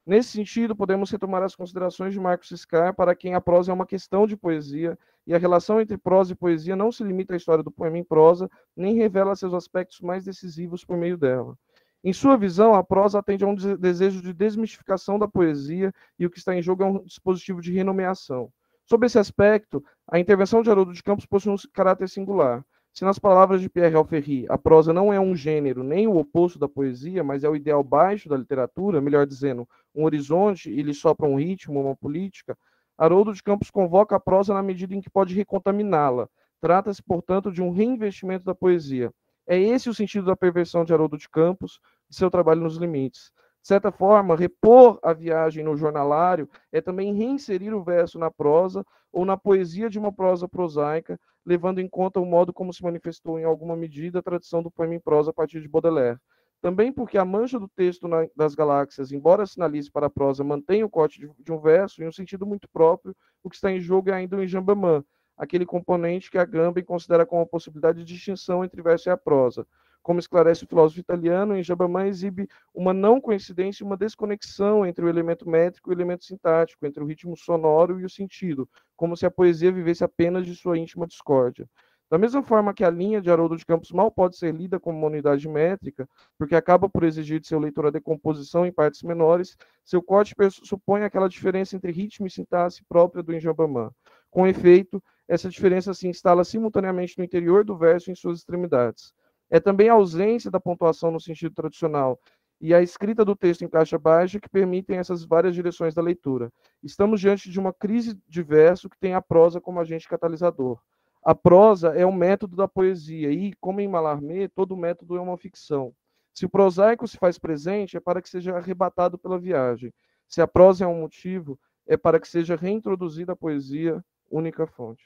Nesse sentido, podemos retomar as considerações de Marcos Scar, para quem a prosa é uma questão de poesia, e a relação entre prosa e poesia não se limita à história do poema em prosa, nem revela seus aspectos mais decisivos por meio dela. Em sua visão, a prosa atende a um desejo de desmistificação da poesia, e o que está em jogo é um dispositivo de renomeação. Sob esse aspecto, a intervenção de Haroldo de Campos possui um caráter singular. Se nas palavras de Pierre Alferry, a prosa não é um gênero nem o oposto da poesia, mas é o ideal baixo da literatura, melhor dizendo, um horizonte e lhe sopra um ritmo, uma política, Haroldo de Campos convoca a prosa na medida em que pode recontaminá-la. Trata-se, portanto, de um reinvestimento da poesia. É esse o sentido da perversão de Haroldo de Campos, de seu trabalho nos limites. De certa forma, repor a viagem no jornalário é também reinserir o verso na prosa ou na poesia de uma prosa prosaica, levando em conta o modo como se manifestou em alguma medida a tradição do poema em prosa a partir de Baudelaire. Também porque a mancha do texto das galáxias, embora sinalize para a prosa, mantém o corte de um verso em um sentido muito próprio, o que está em jogo é ainda o enjambamã, aquele componente que Agamben considera como a possibilidade de distinção entre verso e a prosa. Como esclarece o filósofo italiano, Enjambamã exibe uma não coincidência e uma desconexão entre o elemento métrico e o elemento sintático, entre o ritmo sonoro e o sentido, como se a poesia vivesse apenas de sua íntima discórdia. Da mesma forma que a linha de Haroldo de Campos mal pode ser lida como uma unidade métrica, porque acaba por exigir de seu leitor a decomposição em partes menores, seu corte supõe aquela diferença entre ritmo e sintaxe própria do Enjambamã. Com efeito, essa diferença se instala simultaneamente no interior do verso e em suas extremidades. É também a ausência da pontuação no sentido tradicional e a escrita do texto em caixa baixa que permitem essas várias direções da leitura. Estamos diante de uma crise de verso que tem a prosa como agente catalisador. A prosa é um método da poesia e, como em Mallarmé, todo método é uma ficção. Se o prosaico se faz presente, é para que seja arrebatado pela viagem. Se a prosa é um motivo, é para que seja reintroduzida a poesia, única fonte.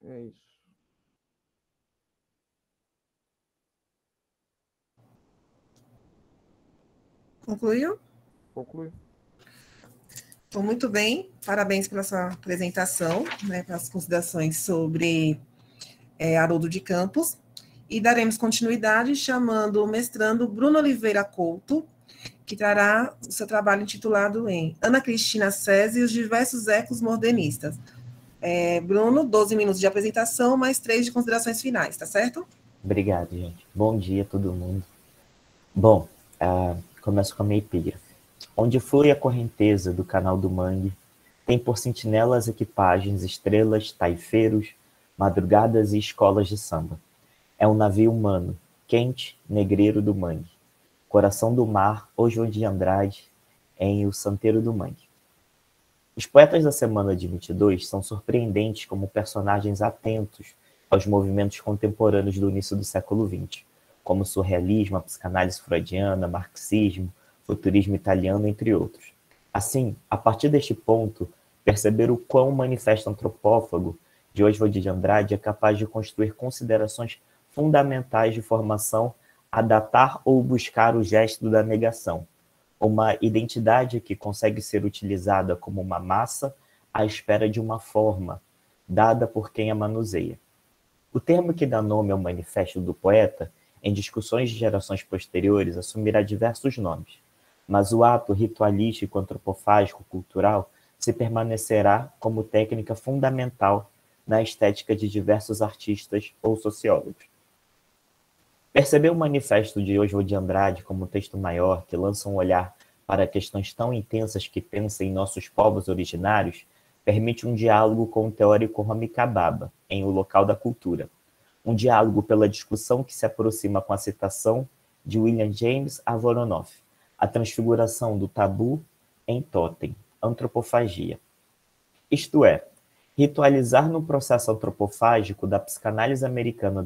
É isso. Concluiu? Conclui. Então, muito bem. Parabéns pela sua apresentação, né, pelas considerações sobre Haroldo de Campos. E daremos continuidade chamando o mestrando Bruno Oliveira Couto, que trará o seu trabalho intitulado em Ana Cristina César e os diversos ecos modernistas. Bruno, 12 minutos de apresentação, mais 3 de considerações finais, tá certo? Obrigado, gente. Bom dia a todo mundo. Bom, começo com a minha epígrafe. Onde flui a correnteza do canal do Mangue, tem por sentinelas equipagens, estrelas, taifeiros, madrugadas e escolas de samba. É um navio humano, quente, negreiro do Mangue. Coração do mar, Oswald de Andrade, em O Santeiro do Mangue. Os poetas da semana de 22 são surpreendentes como personagens atentos aos movimentos contemporâneos do início do século XX, como o surrealismo, a psicanálise freudiana, marxismo, futurismo italiano, entre outros. Assim, a partir deste ponto, perceber o quão o Manifesto Antropófago de Oswald de Andrade é capaz de construir considerações fundamentais de formação a datar ou buscar o gesto da negação, uma identidade que consegue ser utilizada como uma massa à espera de uma forma, dada por quem a manuseia. O termo que dá nome ao manifesto do poeta, em discussões de gerações posteriores, assumirá diversos nomes, mas o ato ritualístico antropofágico cultural se permanecerá como técnica fundamental na estética de diversos artistas ou sociólogos. Perceber o manifesto de Oswald de Andrade como um texto maior que lança um olhar para questões tão intensas que pensa em nossos povos originários permite um diálogo com o teórico Homi Kababa, em O Local da Cultura. Um diálogo pela discussão que se aproxima com a citação de William James a Voronoff, a transfiguração do tabu em totem, antropofagia. Isto é, ritualizar no processo antropofágico da psicanálise americana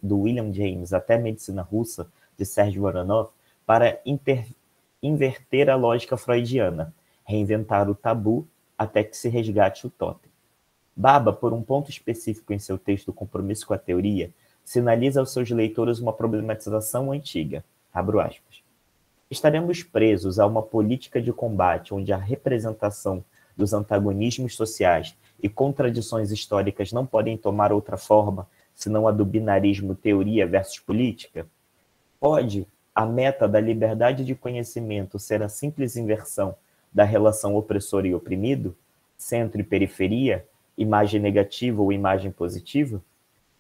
do William James até a medicina russa, de Serge Voronoff, para inverter a lógica freudiana, reinventar o tabu até que se resgate o totem. Baba, por um ponto específico em seu texto Compromisso com a Teoria, sinaliza aos seus leitores uma problematização antiga. Abro aspas. Estaremos presos a uma política de combate onde a representação dos antagonismos sociais e contradições históricas não podem tomar outra forma senão a do binarismo teoria versus política? Pode a meta da liberdade de conhecimento ser a simples inversão da relação opressor e oprimido, centro e periferia, imagem negativa ou imagem positiva?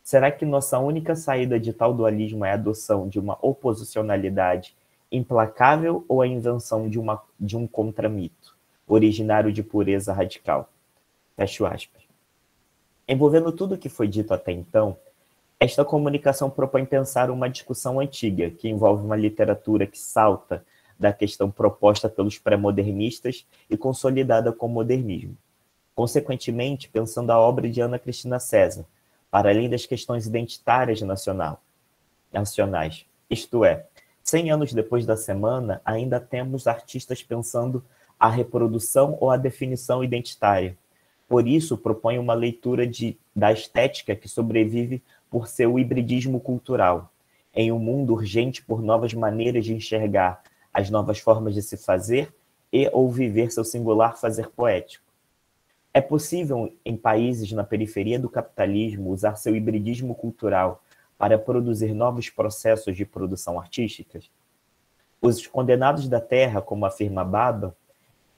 Será que nossa única saída de tal dualismo é a adoção de uma oposicionalidade implacável ou a invenção de um contramito, originário de pureza radical? Fecho aspas. Envolvendo tudo o que foi dito até então, esta comunicação propõe pensar uma discussão antiga, que envolve uma literatura que salta da questão proposta pelos pré-modernistas e consolidada com o modernismo. Consequentemente, pensando a obra de Ana Cristina César, para além das questões identitárias nacionais. Isto é, 100 anos depois da semana, ainda temos artistas pensando a reprodução ou a definição identitária. Por isso, propõe uma leitura da estética que sobrevive por seu hibridismo cultural, em um mundo urgente por novas maneiras de enxergar as novas formas de se fazer e ou viver seu singular fazer poético. É possível, em países na periferia do capitalismo, usar seu hibridismo cultural para produzir novos processos de produção artística? Os condenados da terra, como afirma Baba,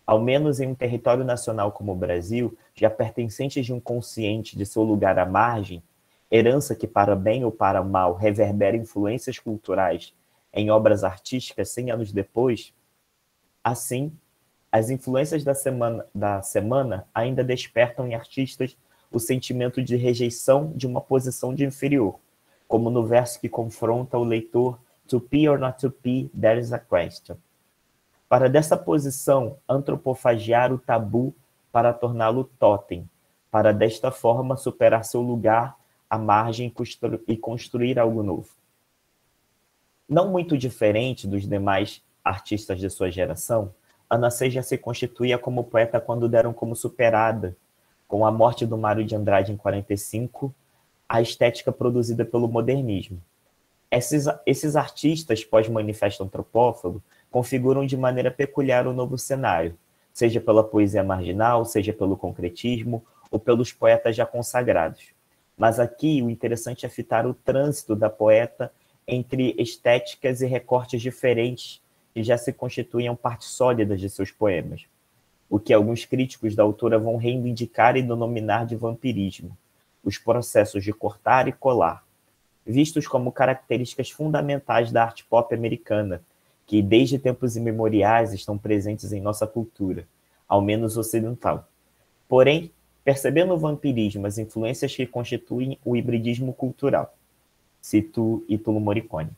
ao menos em um território nacional como o Brasil, já pertencentes de um consciente de seu lugar à margem, herança que para bem ou para mal reverbera influências culturais em obras artísticas 100 anos depois, assim, as influências da semana ainda despertam em artistas o sentimento de rejeição de uma posição de inferior, como no verso que confronta o leitor "To be or not to be, there is a question". Para dessa posição antropofagiar o tabu para torná-lo totem, para desta forma superar seu lugar à margem e construir algo novo. Não muito diferente dos demais artistas de sua geração, Ana C. já se constituía como poeta quando deram como superada, com a morte do Mário de Andrade em 45, a estética produzida pelo modernismo. Esses artistas pós-manifesto antropófago configuram de maneira peculiar o novo cenário, seja pela poesia marginal, seja pelo concretismo ou pelos poetas já consagrados. Mas aqui o interessante é fitar o trânsito da poeta entre estéticas e recortes diferentes que já se constituíam partes sólidas de seus poemas, o que alguns críticos da autora vão reivindicar e denominar de vampirismo, os processos de cortar e colar, vistos como características fundamentais da arte pop americana, que desde tempos imemoriais estão presentes em nossa cultura, ao menos ocidental. Porém, percebendo o vampirismo as influências que constituem o hibridismo cultural. Cito Ítalo Morricone.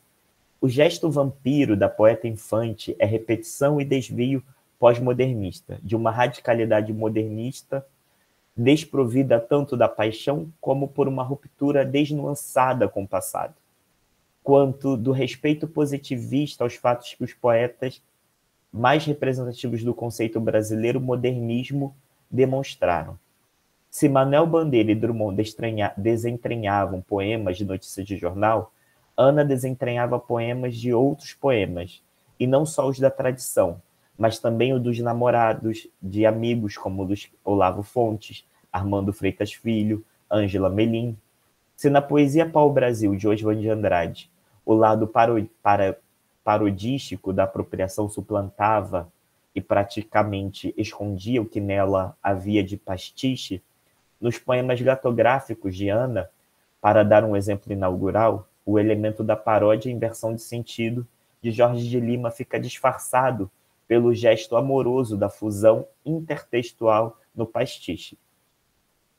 O gesto vampiro da poeta infante é repetição e desvio pós-modernista, de uma radicalidade modernista desprovida tanto da paixão como por uma ruptura desnuançada com o passado, quanto do respeito positivista aos fatos que os poetas mais representativos do conceito brasileiro modernismo demonstraram. Se Manuel Bandeira e Drummond desentranhavam poemas de notícia de jornal, Ana desentranhava poemas de outros poemas, e não só os da tradição, mas também o dos namorados, de amigos como dos Olavo Fontes, Armando Freitas Filho, Ângela Melim. Se na poesia pau-brasil de Oswald de Andrade o lado parodístico da apropriação suplantava e praticamente escondia o que nela havia de pastiche, nos poemas gatográficos de Ana, para dar um exemplo inaugural, o elemento da paródia e inversão de sentido de Jorge de Lima fica disfarçado pelo gesto amoroso da fusão intertextual no pastiche.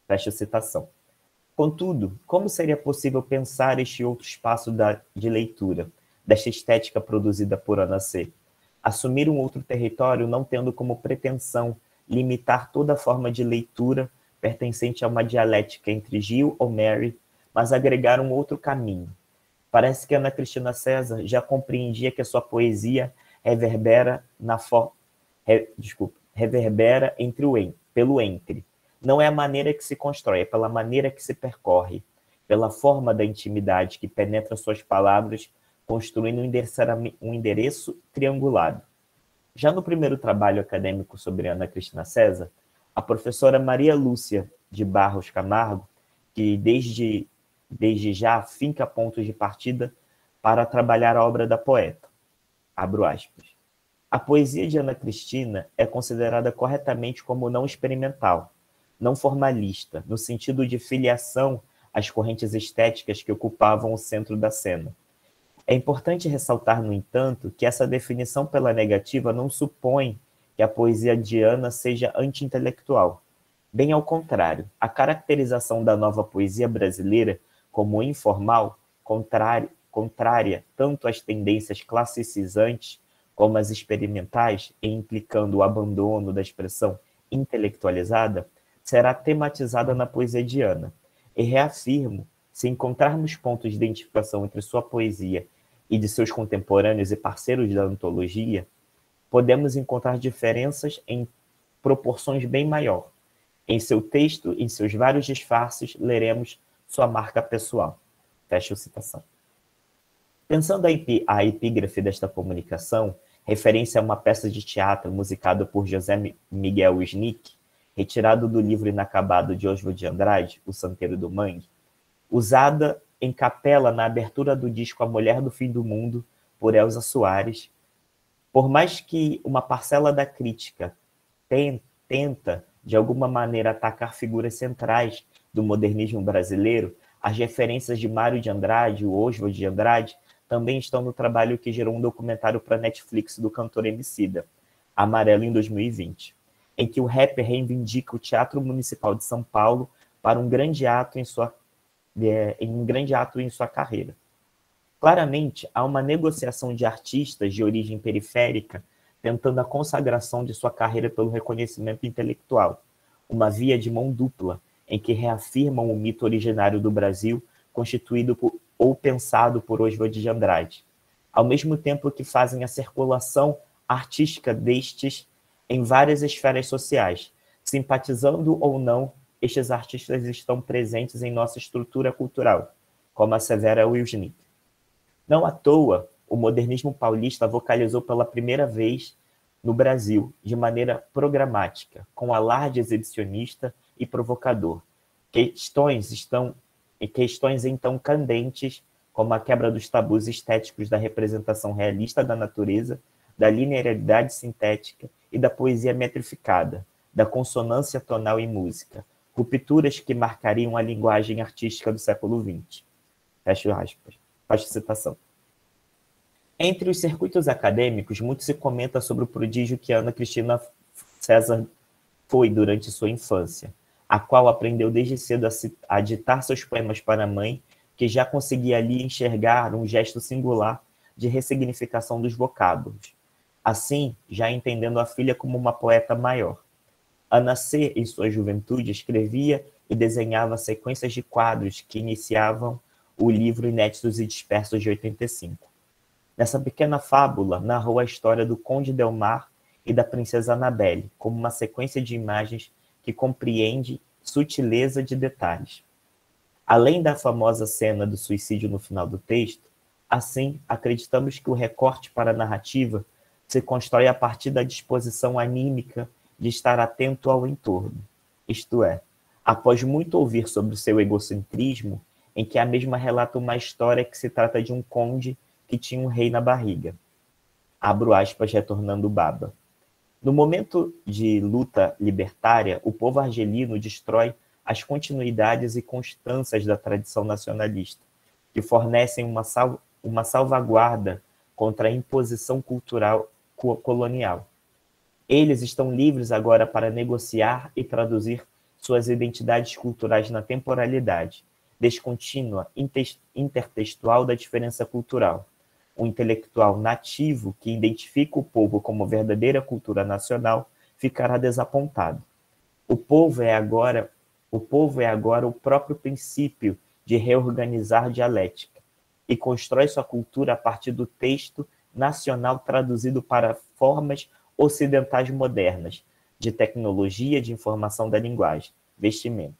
Fecha a citação. Contudo, como seria possível pensar este outro espaço de leitura, desta estética produzida por Ana C? Assumir um outro território não tendo como pretensão limitar toda forma de leitura pertencente a uma dialética entre Gil ou Mary, mas agregar um outro caminho. Parece que Ana Cristina César já compreendia que a sua poesia reverbera pelo entre. Não é a maneira que se constrói, é pela maneira que se percorre, pela forma da intimidade que penetra suas palavras, construindo um endereço triangulado. Já no primeiro trabalho acadêmico sobre Ana Cristina César, a professora Maria Lúcia de Barros Camargo, que desde já finca pontos de partida para trabalhar a obra da poeta. Abro aspas. A poesia de Ana Cristina é considerada corretamente como não experimental, não formalista, no sentido de filiação às correntes estéticas que ocupavam o centro da cena. É importante ressaltar, no entanto, que essa definição pela negativa não supõe que a poesia de Ana seja anti-intelectual. Bem ao contrário, a caracterização da nova poesia brasileira como informal, contrária tanto às tendências classicizantes como às experimentais, e implicando o abandono da expressão intelectualizada, será tematizada na poesia de Ana. E reafirmo, se encontrarmos pontos de identificação entre sua poesia e de seus contemporâneos e parceiros da antologia, podemos encontrar diferenças em proporções bem maior. Em seu texto, em seus vários disfarces, leremos sua marca pessoal. Fecha a citação. Pensando a epígrafe desta comunicação, referência a uma peça de teatro musicada por José Miguel Snick, retirado do livro inacabado de Oswald de Andrade, O Santeiro do Mangue, usada em capela na abertura do disco A Mulher do Fim do Mundo, por Elza Soares. Por mais que uma parcela da crítica tenta, de alguma maneira, atacar figuras centrais do modernismo brasileiro, as referências de Mário de Andrade, o Oswald de Andrade, também estão no trabalho que gerou um documentário para a Netflix do cantor Emicida, Amarelo, em 2020, em que o rapper reivindica o Teatro Municipal de São Paulo para um grande ato em sua carreira. Claramente, há uma negociação de artistas de origem periférica tentando a consagração de sua carreira pelo reconhecimento intelectual, uma via de mão dupla, em que reafirmam o mito originário do Brasil, constituído ou pensado por Oswald de Andrade, ao mesmo tempo que fazem a circulação artística destes em várias esferas sociais. Simpatizando ou não, estes artistas estão presentes em nossa estrutura cultural, como assevera Wilsnick. Não à toa, o modernismo paulista vocalizou pela primeira vez no Brasil, de maneira programática, com alarde exibicionista e provocador. Questões então candentes, como a quebra dos tabus estéticos da representação realista da natureza, da linearidade sintética e da poesia metrificada, da consonância tonal em música, rupturas que marcariam a linguagem artística do século XX. Fecha aspas. Fecha citação. Entre os circuitos acadêmicos, muito se comenta sobre o prodígio que Ana Cristina César foi durante sua infância, a qual aprendeu desde cedo a ditar seus poemas para a mãe, que já conseguia ali enxergar um gesto singular de ressignificação dos vocábulos. assim já entendendo a filha como uma poeta maior. Ana C., em sua juventude, escrevia e desenhava sequências de quadros que iniciavam o livro Inéditos e Dispersos de 85. Nessa pequena fábula, narrou a história do Conde Delmar e da Princesa Annabelle, como uma sequência de imagens que compreende sutileza de detalhes. Além da famosa cena do suicídio no final do texto, assim, acreditamos que o recorte para a narrativa se constrói a partir da disposição anímica de estar atento ao entorno, isto é, após muito ouvir sobre o seu egocentrismo, em que a mesma relata uma história que se trata de um conde que tinha um rei na barriga. Abro aspas, retornando Baba. No momento de luta libertária, o povo argelino destrói as continuidades e constâncias da tradição nacionalista, que fornecem uma salvaguarda contra a imposição cultural colonial. Eles estão livres agora para negociar e traduzir suas identidades culturais na temporalidade, descontínua, intertextual da diferença cultural. Um intelectual nativo que identifica o povo como verdadeira cultura nacional ficará desapontado. O povo é agora o próprio princípio de reorganizar dialética e constrói sua cultura a partir do texto nacional traduzido para formas ocidentais modernas, de tecnologia de informação da linguagem, vestimenta.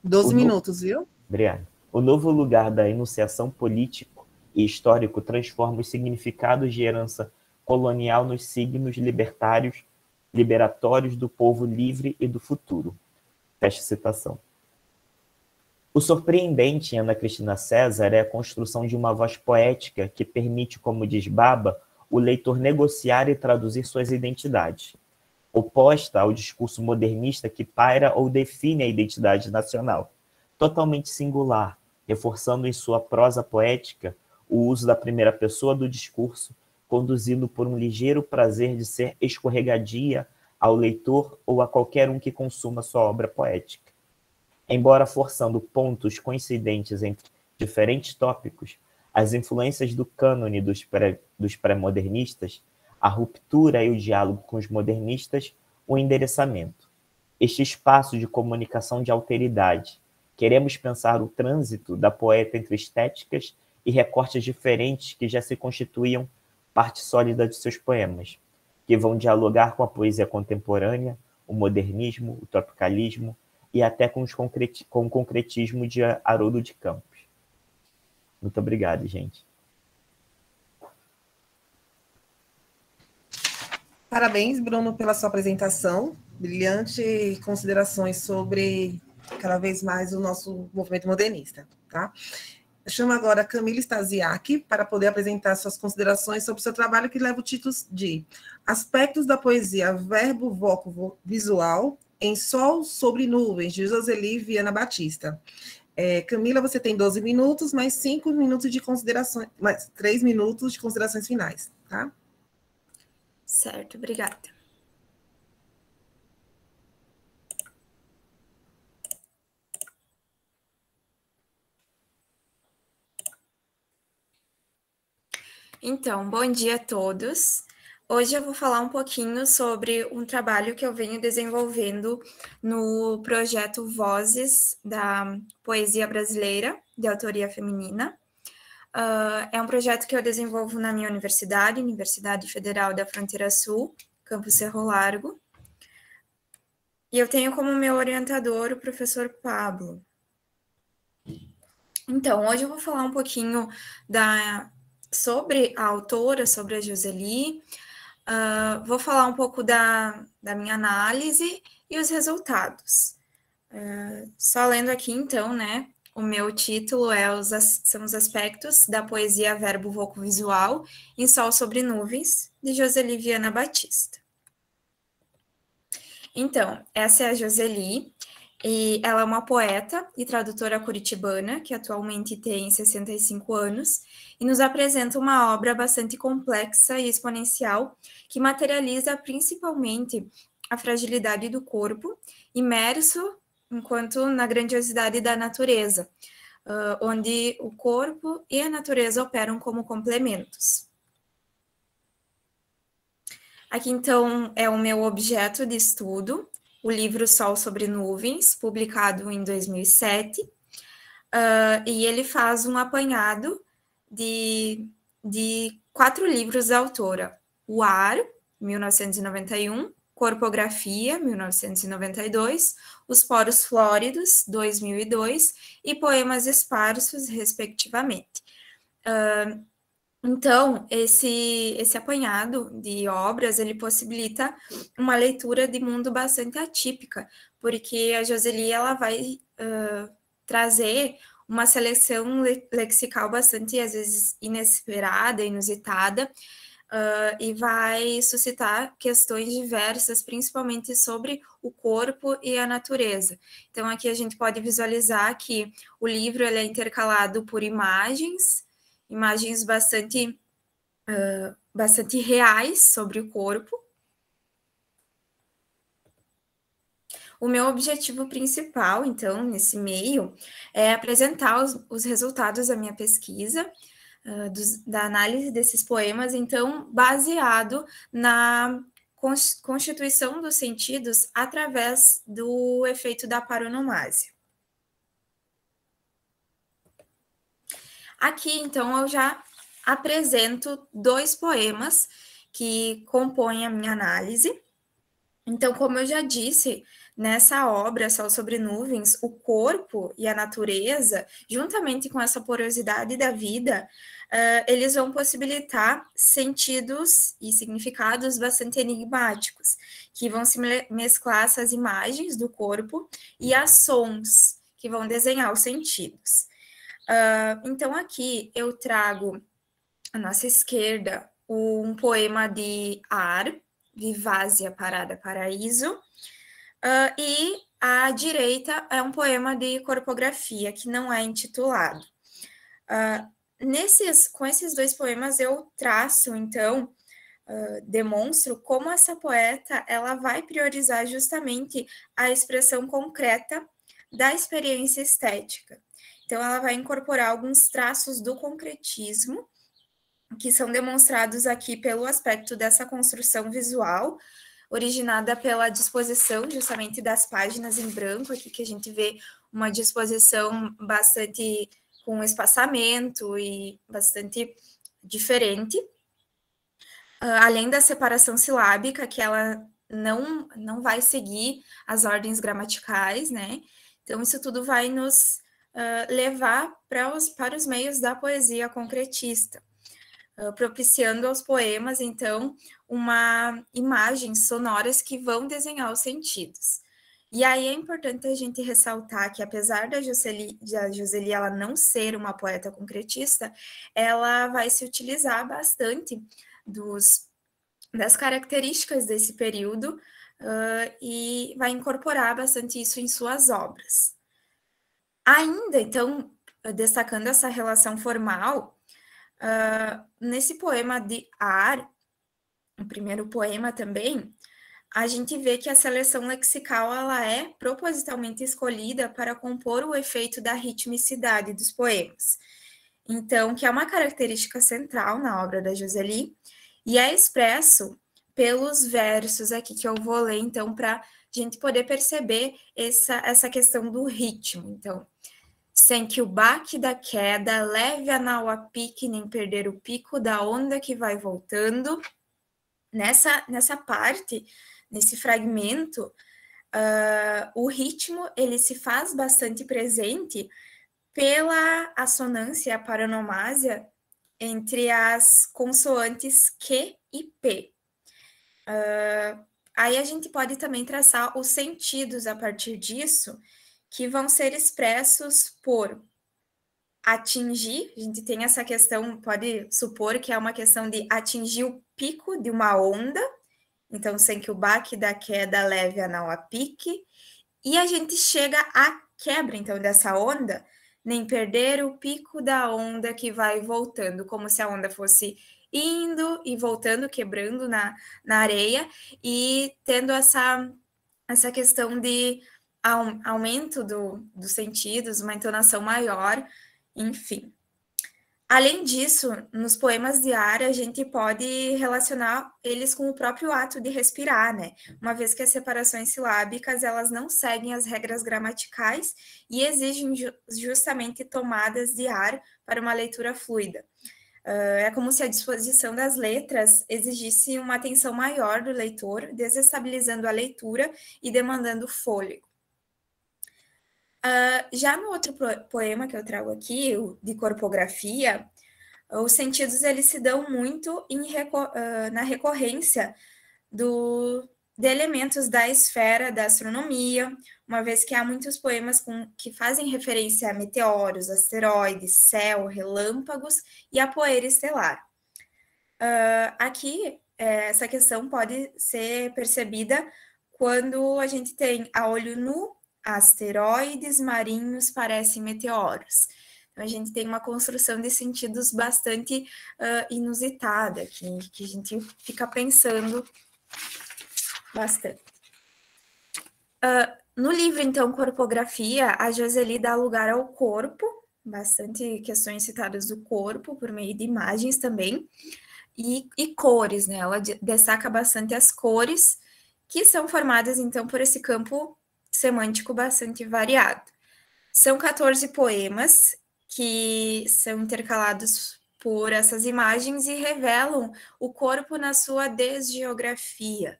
12 minutos, viu? Obrigado. O novo lugar da enunciação político e histórico transforma os significados de herança colonial nos signos liberatórios do povo livre e do futuro. Fecha citação. O surpreendente em Ana Cristina César é a construção de uma voz poética que permite, como diz Baba, o leitor negociar e traduzir suas identidades, oposta ao discurso modernista que paira ou define a identidade nacional, totalmente singular, reforçando em sua prosa poética o uso da primeira pessoa do discurso, conduzido por um ligeiro prazer de ser escorregadia ao leitor ou a qualquer um que consuma sua obra poética. Embora forçando pontos coincidentes entre diferentes tópicos, as influências do cânone dos pré-modernistas, a ruptura e o diálogo com os modernistas, o endereçamento. Este espaço de comunicação de alteridade. Queremos pensar o trânsito da poeta entre estéticas e recortes diferentes que já se constituíam parte sólida de seus poemas, que vão dialogar com a poesia contemporânea, o modernismo, o tropicalismo e até com o concretismo de Haroldo de Campos. Muito obrigado, gente. Parabéns, Bruno, pela sua apresentação. Brilhante considerações sobre cada vez mais o nosso movimento modernista. Tá? Eu chamo agora a Camila Stasiak para poder apresentar suas considerações sobre o seu trabalho, que leva o título de Aspectos da Poesia Verbo Voco Visual em Sol sobre Nuvens, de Joseli Viana Batista. Camila, você tem 12 minutos, mais 5 minutos de considerações, mais 3 minutos de considerações finais, tá? Certo, obrigada. Então, bom dia a todos. Hoje eu vou falar um pouquinho sobre um trabalho que eu venho desenvolvendo no projeto Vozes da Poesia Brasileira, de autoria feminina. É um projeto que eu desenvolvo na minha universidade, Universidade Federal da Fronteira Sul, campus Cerro Largo. E eu tenho como meu orientador o professor Pablo. Então, hoje eu vou falar um pouquinho sobre a autora, sobre a Joseli. Vou falar um pouco da minha análise e os resultados. Só lendo aqui, então, né? O meu título são os aspectos da poesia verbo voco visual em Sol sobre Nuvens, de Joseli Viana Batista. Então, essa é a Joseli, e ela é uma poeta e tradutora curitibana, que atualmente tem 65 anos, e nos apresenta uma obra bastante complexa e exponencial, que materializa principalmente a fragilidade do corpo, imerso enquanto na grandiosidade da natureza, onde o corpo e a natureza operam como complementos. Aqui, então, é o meu objeto de estudo, o livro Sol sobre Nuvens, publicado em 2007, e ele faz um apanhado de 4 livros da autora: O Ar, 1991, Corpografia, 1992, Os Poros Flóridos, 2002, e Poemas Esparsos, respectivamente. Então, esse apanhado de obras, ele possibilita uma leitura de mundo bastante atípica, porque a Joseli, ela vai trazer uma seleção lexical bastante, às vezes, inesperada, inusitada, e vai suscitar questões diversas, principalmente sobre o corpo e a natureza. Então, aqui a gente pode visualizar que o livro ele é intercalado por imagens bastante reais sobre o corpo. O meu objetivo principal, então, nesse meio, é apresentar os resultados da minha pesquisa, da análise desses poemas, então, baseado na constituição dos sentidos através do efeito da paronomásia. Aqui, então, eu já apresento 2 poemas que compõem a minha análise. Então, como eu já disse, nessa obra, Sol sobre Nuvens, o corpo e a natureza, juntamente com essa porosidade da vida, eles vão possibilitar sentidos e significados bastante enigmáticos, que vão se mesclar essas imagens do corpo e as sons, que vão desenhar os sentidos. Então, aqui eu trago à nossa esquerda um poema de Ar, Vivásia Parada Paraíso, e à direita é um poema de Corpografia, que não é intitulado. Com esses 2 poemas eu traço, então, demonstro como essa poeta ela vai priorizar justamente a expressão concreta da experiência estética. Então, ela vai incorporar alguns traços do concretismo, que são demonstrados aqui pelo aspecto dessa construção visual, originada pela disposição justamente das páginas em branco, aqui que a gente vê uma disposição bastante com espaçamento e bastante diferente, além da separação silábica, que ela não vai seguir as ordens gramaticais, né? Então, isso tudo vai nos levar para os meios da poesia concretista, propiciando aos poemas, então, imagens sonoras que vão desenhar os sentidos. E aí é importante a gente ressaltar que, apesar da Joseli ela não ser uma poeta concretista, ela vai se utilizar bastante das características desse período e vai incorporar bastante isso em suas obras. Ainda, então, destacando essa relação formal, nesse poema de Ar, o primeiro poema também, a gente vê que a seleção lexical ela é propositalmente escolhida para compor o efeito da ritmicidade dos poemas. Então, que é uma característica central na obra da Joseli, e é expresso pelos versos aqui que eu vou ler, então, para a gente poder perceber essa questão do ritmo. Então, sem que o baque da queda leve a nau a pique, nem perder o pico da onda que vai voltando. Nessa parte, nesse fragmento, o ritmo ele se faz bastante presente pela assonância, a paronomásia, entre as consoantes Q e P. Aí a gente pode também traçar os sentidos a partir disso, que vão ser expressos por atingir, a gente tem essa questão, pode supor que é uma questão de atingir o pico de uma onda, então sem que o baque da queda leve a nau a pique, e a gente chega à quebra, então, dessa onda, nem perder o pico da onda que vai voltando, como se a onda fosse indo e voltando, quebrando na areia, e tendo essa questão de aumento dos sentidos, uma entonação maior, enfim. Além disso, nos poemas de ar, a gente pode relacionar eles com o próprio ato de respirar, né? Uma vez que as separações silábicas, elas não seguem as regras gramaticais e exigem justamente tomadas de ar para uma leitura fluida. É como se a disposição das letras exigisse uma atenção maior do leitor, desestabilizando a leitura e demandando fôlego. Já no outro poema que eu trago aqui, o de corpografia, os sentidos eles se dão muito na recorrência de elementos da esfera da astronomia, uma vez que há muitos poemas que fazem referência a meteoros, asteroides, céu, relâmpagos e a poeira estelar. Aqui, essa questão pode ser percebida quando a gente tem a olho nu asteroides marinhos parecem meteoros. Então, a gente tem uma construção de sentidos bastante inusitada, que a gente fica pensando bastante. No livro, então, Corpografia, a Joseli dá lugar ao corpo, bastante questões citadas do corpo, por meio de imagens também, e cores, né? Ela destaca bastante as cores, que são formadas, então, por esse campo semântico bastante variado. São 14 poemas que são intercalados por essas imagens e revelam o corpo na sua desgeografia.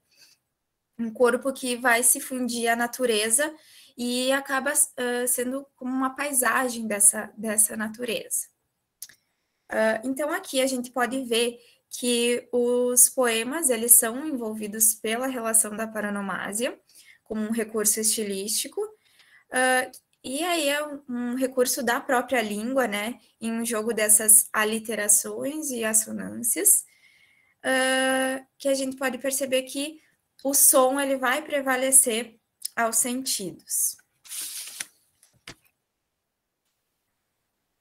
Um corpo que vai se fundir à natureza e acaba sendo como uma paisagem dessa natureza. Então, aqui a gente pode ver que os poemas, eles são envolvidos pela relação da paronomásia, como um recurso estilístico, e aí é um recurso da própria língua, né, em um jogo dessas aliterações e assonâncias, que a gente pode perceber que o som ele vai prevalecer aos sentidos.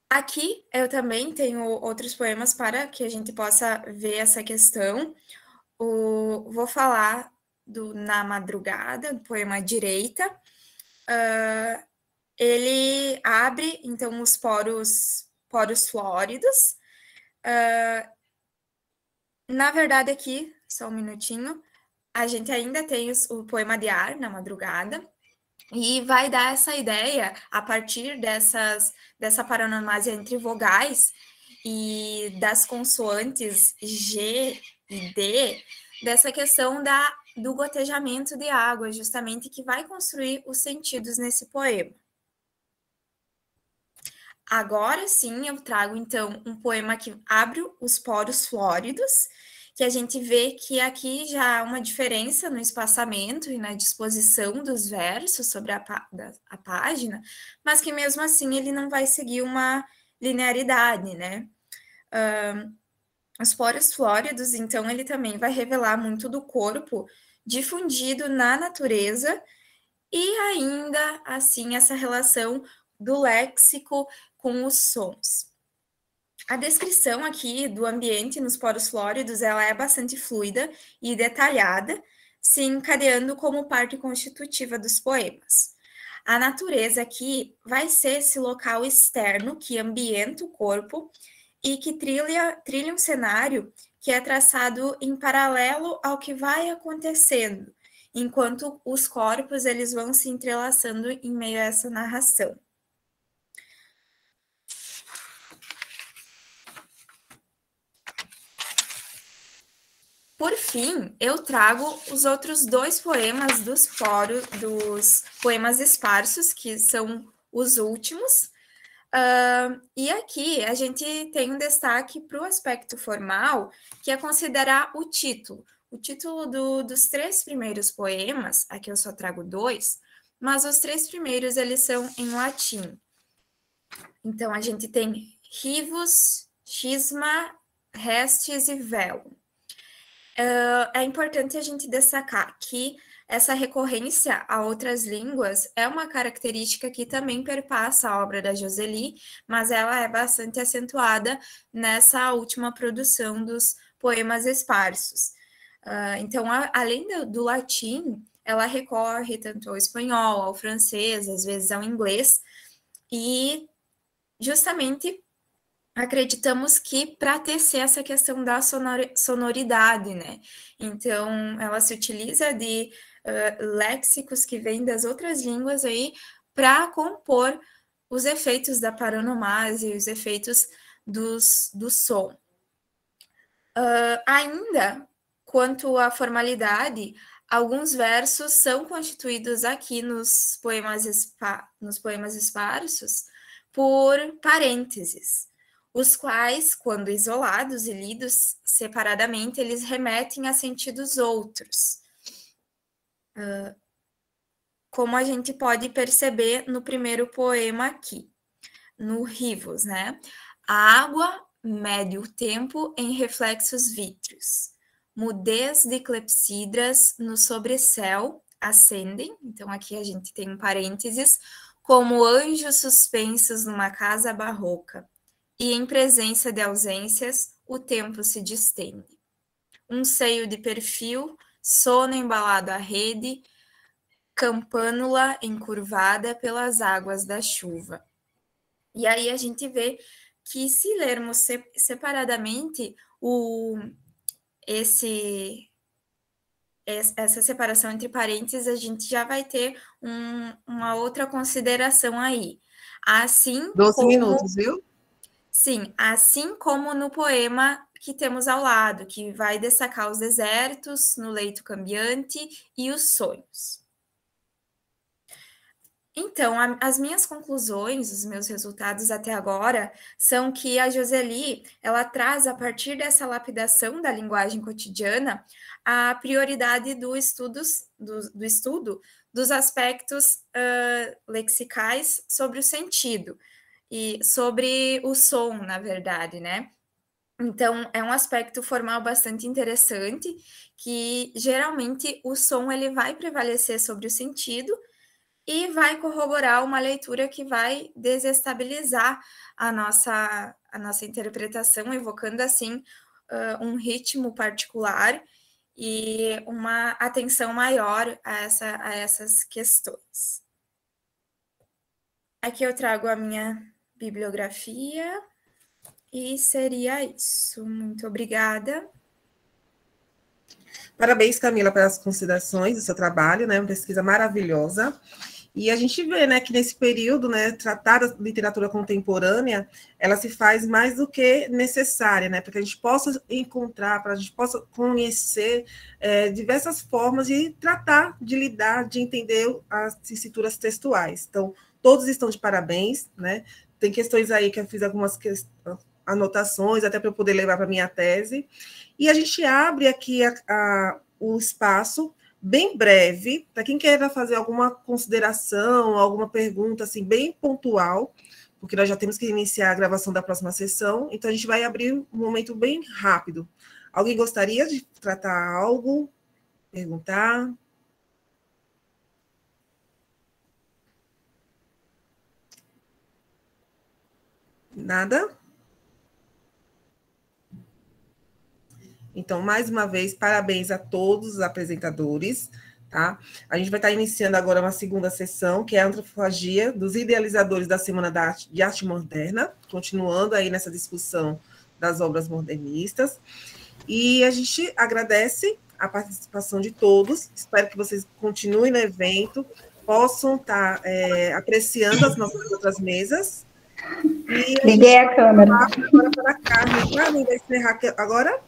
Aqui eu também tenho outros poemas para que a gente possa ver essa questão. Vou falar do Na Madrugada, do poema Direita. Ele abre, então, os poros flóridos. Na verdade, aqui, só um minutinho, a gente ainda tem o poema de ar, Na Madrugada, e vai dar essa ideia, a partir dessa paronomásia entre vogais e das consoantes G e D, dessa questão do gotejamento de água, justamente, que vai construir os sentidos nesse poema. Agora sim, eu trago, então, um poema que abre os poros flóridos, que a gente vê que aqui já há uma diferença no espaçamento e na disposição dos versos sobre a página, mas que mesmo assim ele não vai seguir uma linearidade, né? Os poros flóridos, então, ele também vai revelar muito do corpo difundido na natureza e ainda, assim, essa relação do léxico com os sons. A descrição aqui do ambiente nos poros flóridos, ela é bastante fluida e detalhada, se encadeando como parte constitutiva dos poemas. A natureza aqui vai ser esse local externo que ambienta o corpo e que trilha um cenário que é traçado em paralelo ao que vai acontecendo, enquanto os corpos eles vão se entrelaçando em meio a essa narração. Por fim, eu trago os outros dois poemas dos poemas esparsos, que são os últimos. E aqui a gente tem um destaque para o aspecto formal, que é considerar o título. O título dos 3 primeiros poemas, aqui eu só trago 2, mas os 3 primeiros eles são em latim. Então, a gente tem Rivus, Schisma, Restes e Velum. É importante a gente destacar que essa recorrência a outras línguas é uma característica que também perpassa a obra da Joseli, mas ela é bastante acentuada nessa última produção dos poemas esparsos. Então, além do latim, ela recorre tanto ao espanhol, ao francês, às vezes ao inglês, e justamente acreditamos que para tecer essa questão da sonoridade, né? Então, ela se utiliza de léxicos que vêm das outras línguas aí para compor os efeitos da paronomásia, os efeitos do som. Ainda, quanto à formalidade, alguns versos são constituídos aqui nos poemas esparsos por parênteses, os quais, quando isolados e lidos separadamente, eles remetem a sentidos outros. Como a gente pode perceber no primeiro poema aqui, no Rivos, né? A água mede o tempo em reflexos vítreos. Mudez de clepsidras no sobrecéu ascendem. Então, aqui a gente tem um parênteses, como anjos suspensos numa casa barroca. E em presença de ausências, o tempo se distende. Um seio de perfil, sono embalado à rede, campânula encurvada pelas águas da chuva. E aí a gente vê que, se lermos separadamente essa separação entre parênteses, a gente já vai ter uma outra consideração aí. Assim 12 minutos, viu? Sim, assim como no poema que temos ao lado, que vai destacar os desertos, no leito cambiante e os sonhos. Então, as minhas conclusões, os meus resultados até agora, são que a Joseli, ela traz, a partir dessa lapidação da linguagem cotidiana, a prioridade do estudo dos aspectos lexicais sobre o sentido, e sobre o som, na verdade, né? Então, é um aspecto formal bastante interessante, que geralmente o som ele vai prevalecer sobre o sentido, e vai corroborar uma leitura que vai desestabilizar a nossa interpretação, evocando, assim, um ritmo particular e uma atenção maior a essas questões. Aqui eu trago a minha bibliografia e seria isso. Muito obrigada. Parabéns, Camila, pelas considerações do seu trabalho, né? Uma pesquisa maravilhosa. E a gente vê, né, que nesse período, né, tratar a literatura contemporânea, ela se faz mais do que necessária, né, para que a gente possa encontrar, para a gente possa conhecer diversas formas de tratar, de lidar, de entender as escrituras textuais. Então, todos estão de parabéns, né? Tem questões aí que eu fiz algumas anotações, até para eu poder levar para a minha tese. E a gente abre aqui o espaço bem breve, para quem queira fazer alguma consideração, alguma pergunta, assim, bem pontual, porque nós já temos que iniciar a gravação da próxima sessão, então a gente vai abrir um momento bem rápido. Alguém gostaria de tratar algo? Perguntar? Nada? Então, mais uma vez, parabéns a todos os apresentadores, tá? A gente vai estar iniciando agora uma segunda sessão, que é a antropofagia dos idealizadores da Semana de Arte Moderna, continuando aí nessa discussão das obras modernistas. E a gente agradece a participação de todos, espero que vocês continuem no evento, possam estar apreciando as nossas outras mesas. Liguei a câmera. Agora para a Carmen. Carmen vai encerrar agora?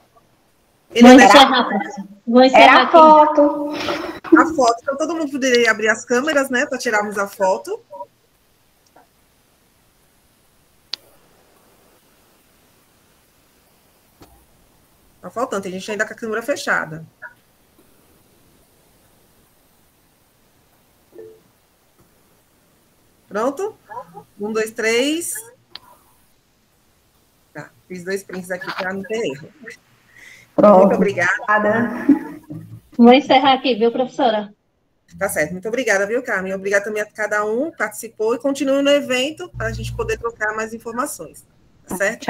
Vou encerrar Era a aqui. foto. A foto. Então, todo mundo poderia abrir as câmeras, né, para tirarmos a foto. Tá faltando, tem gente ainda com a câmera fechada. Pronto? 1, 2, 3. Tá, fiz 2 prints aqui para não ter erro. Pronto. Muito obrigada. Vou encerrar aqui, viu, professora? Tá certo, muito obrigada, viu, Carmen? Obrigada também a cada um que participou e continue no evento para a gente poder trocar mais informações. Tá certo?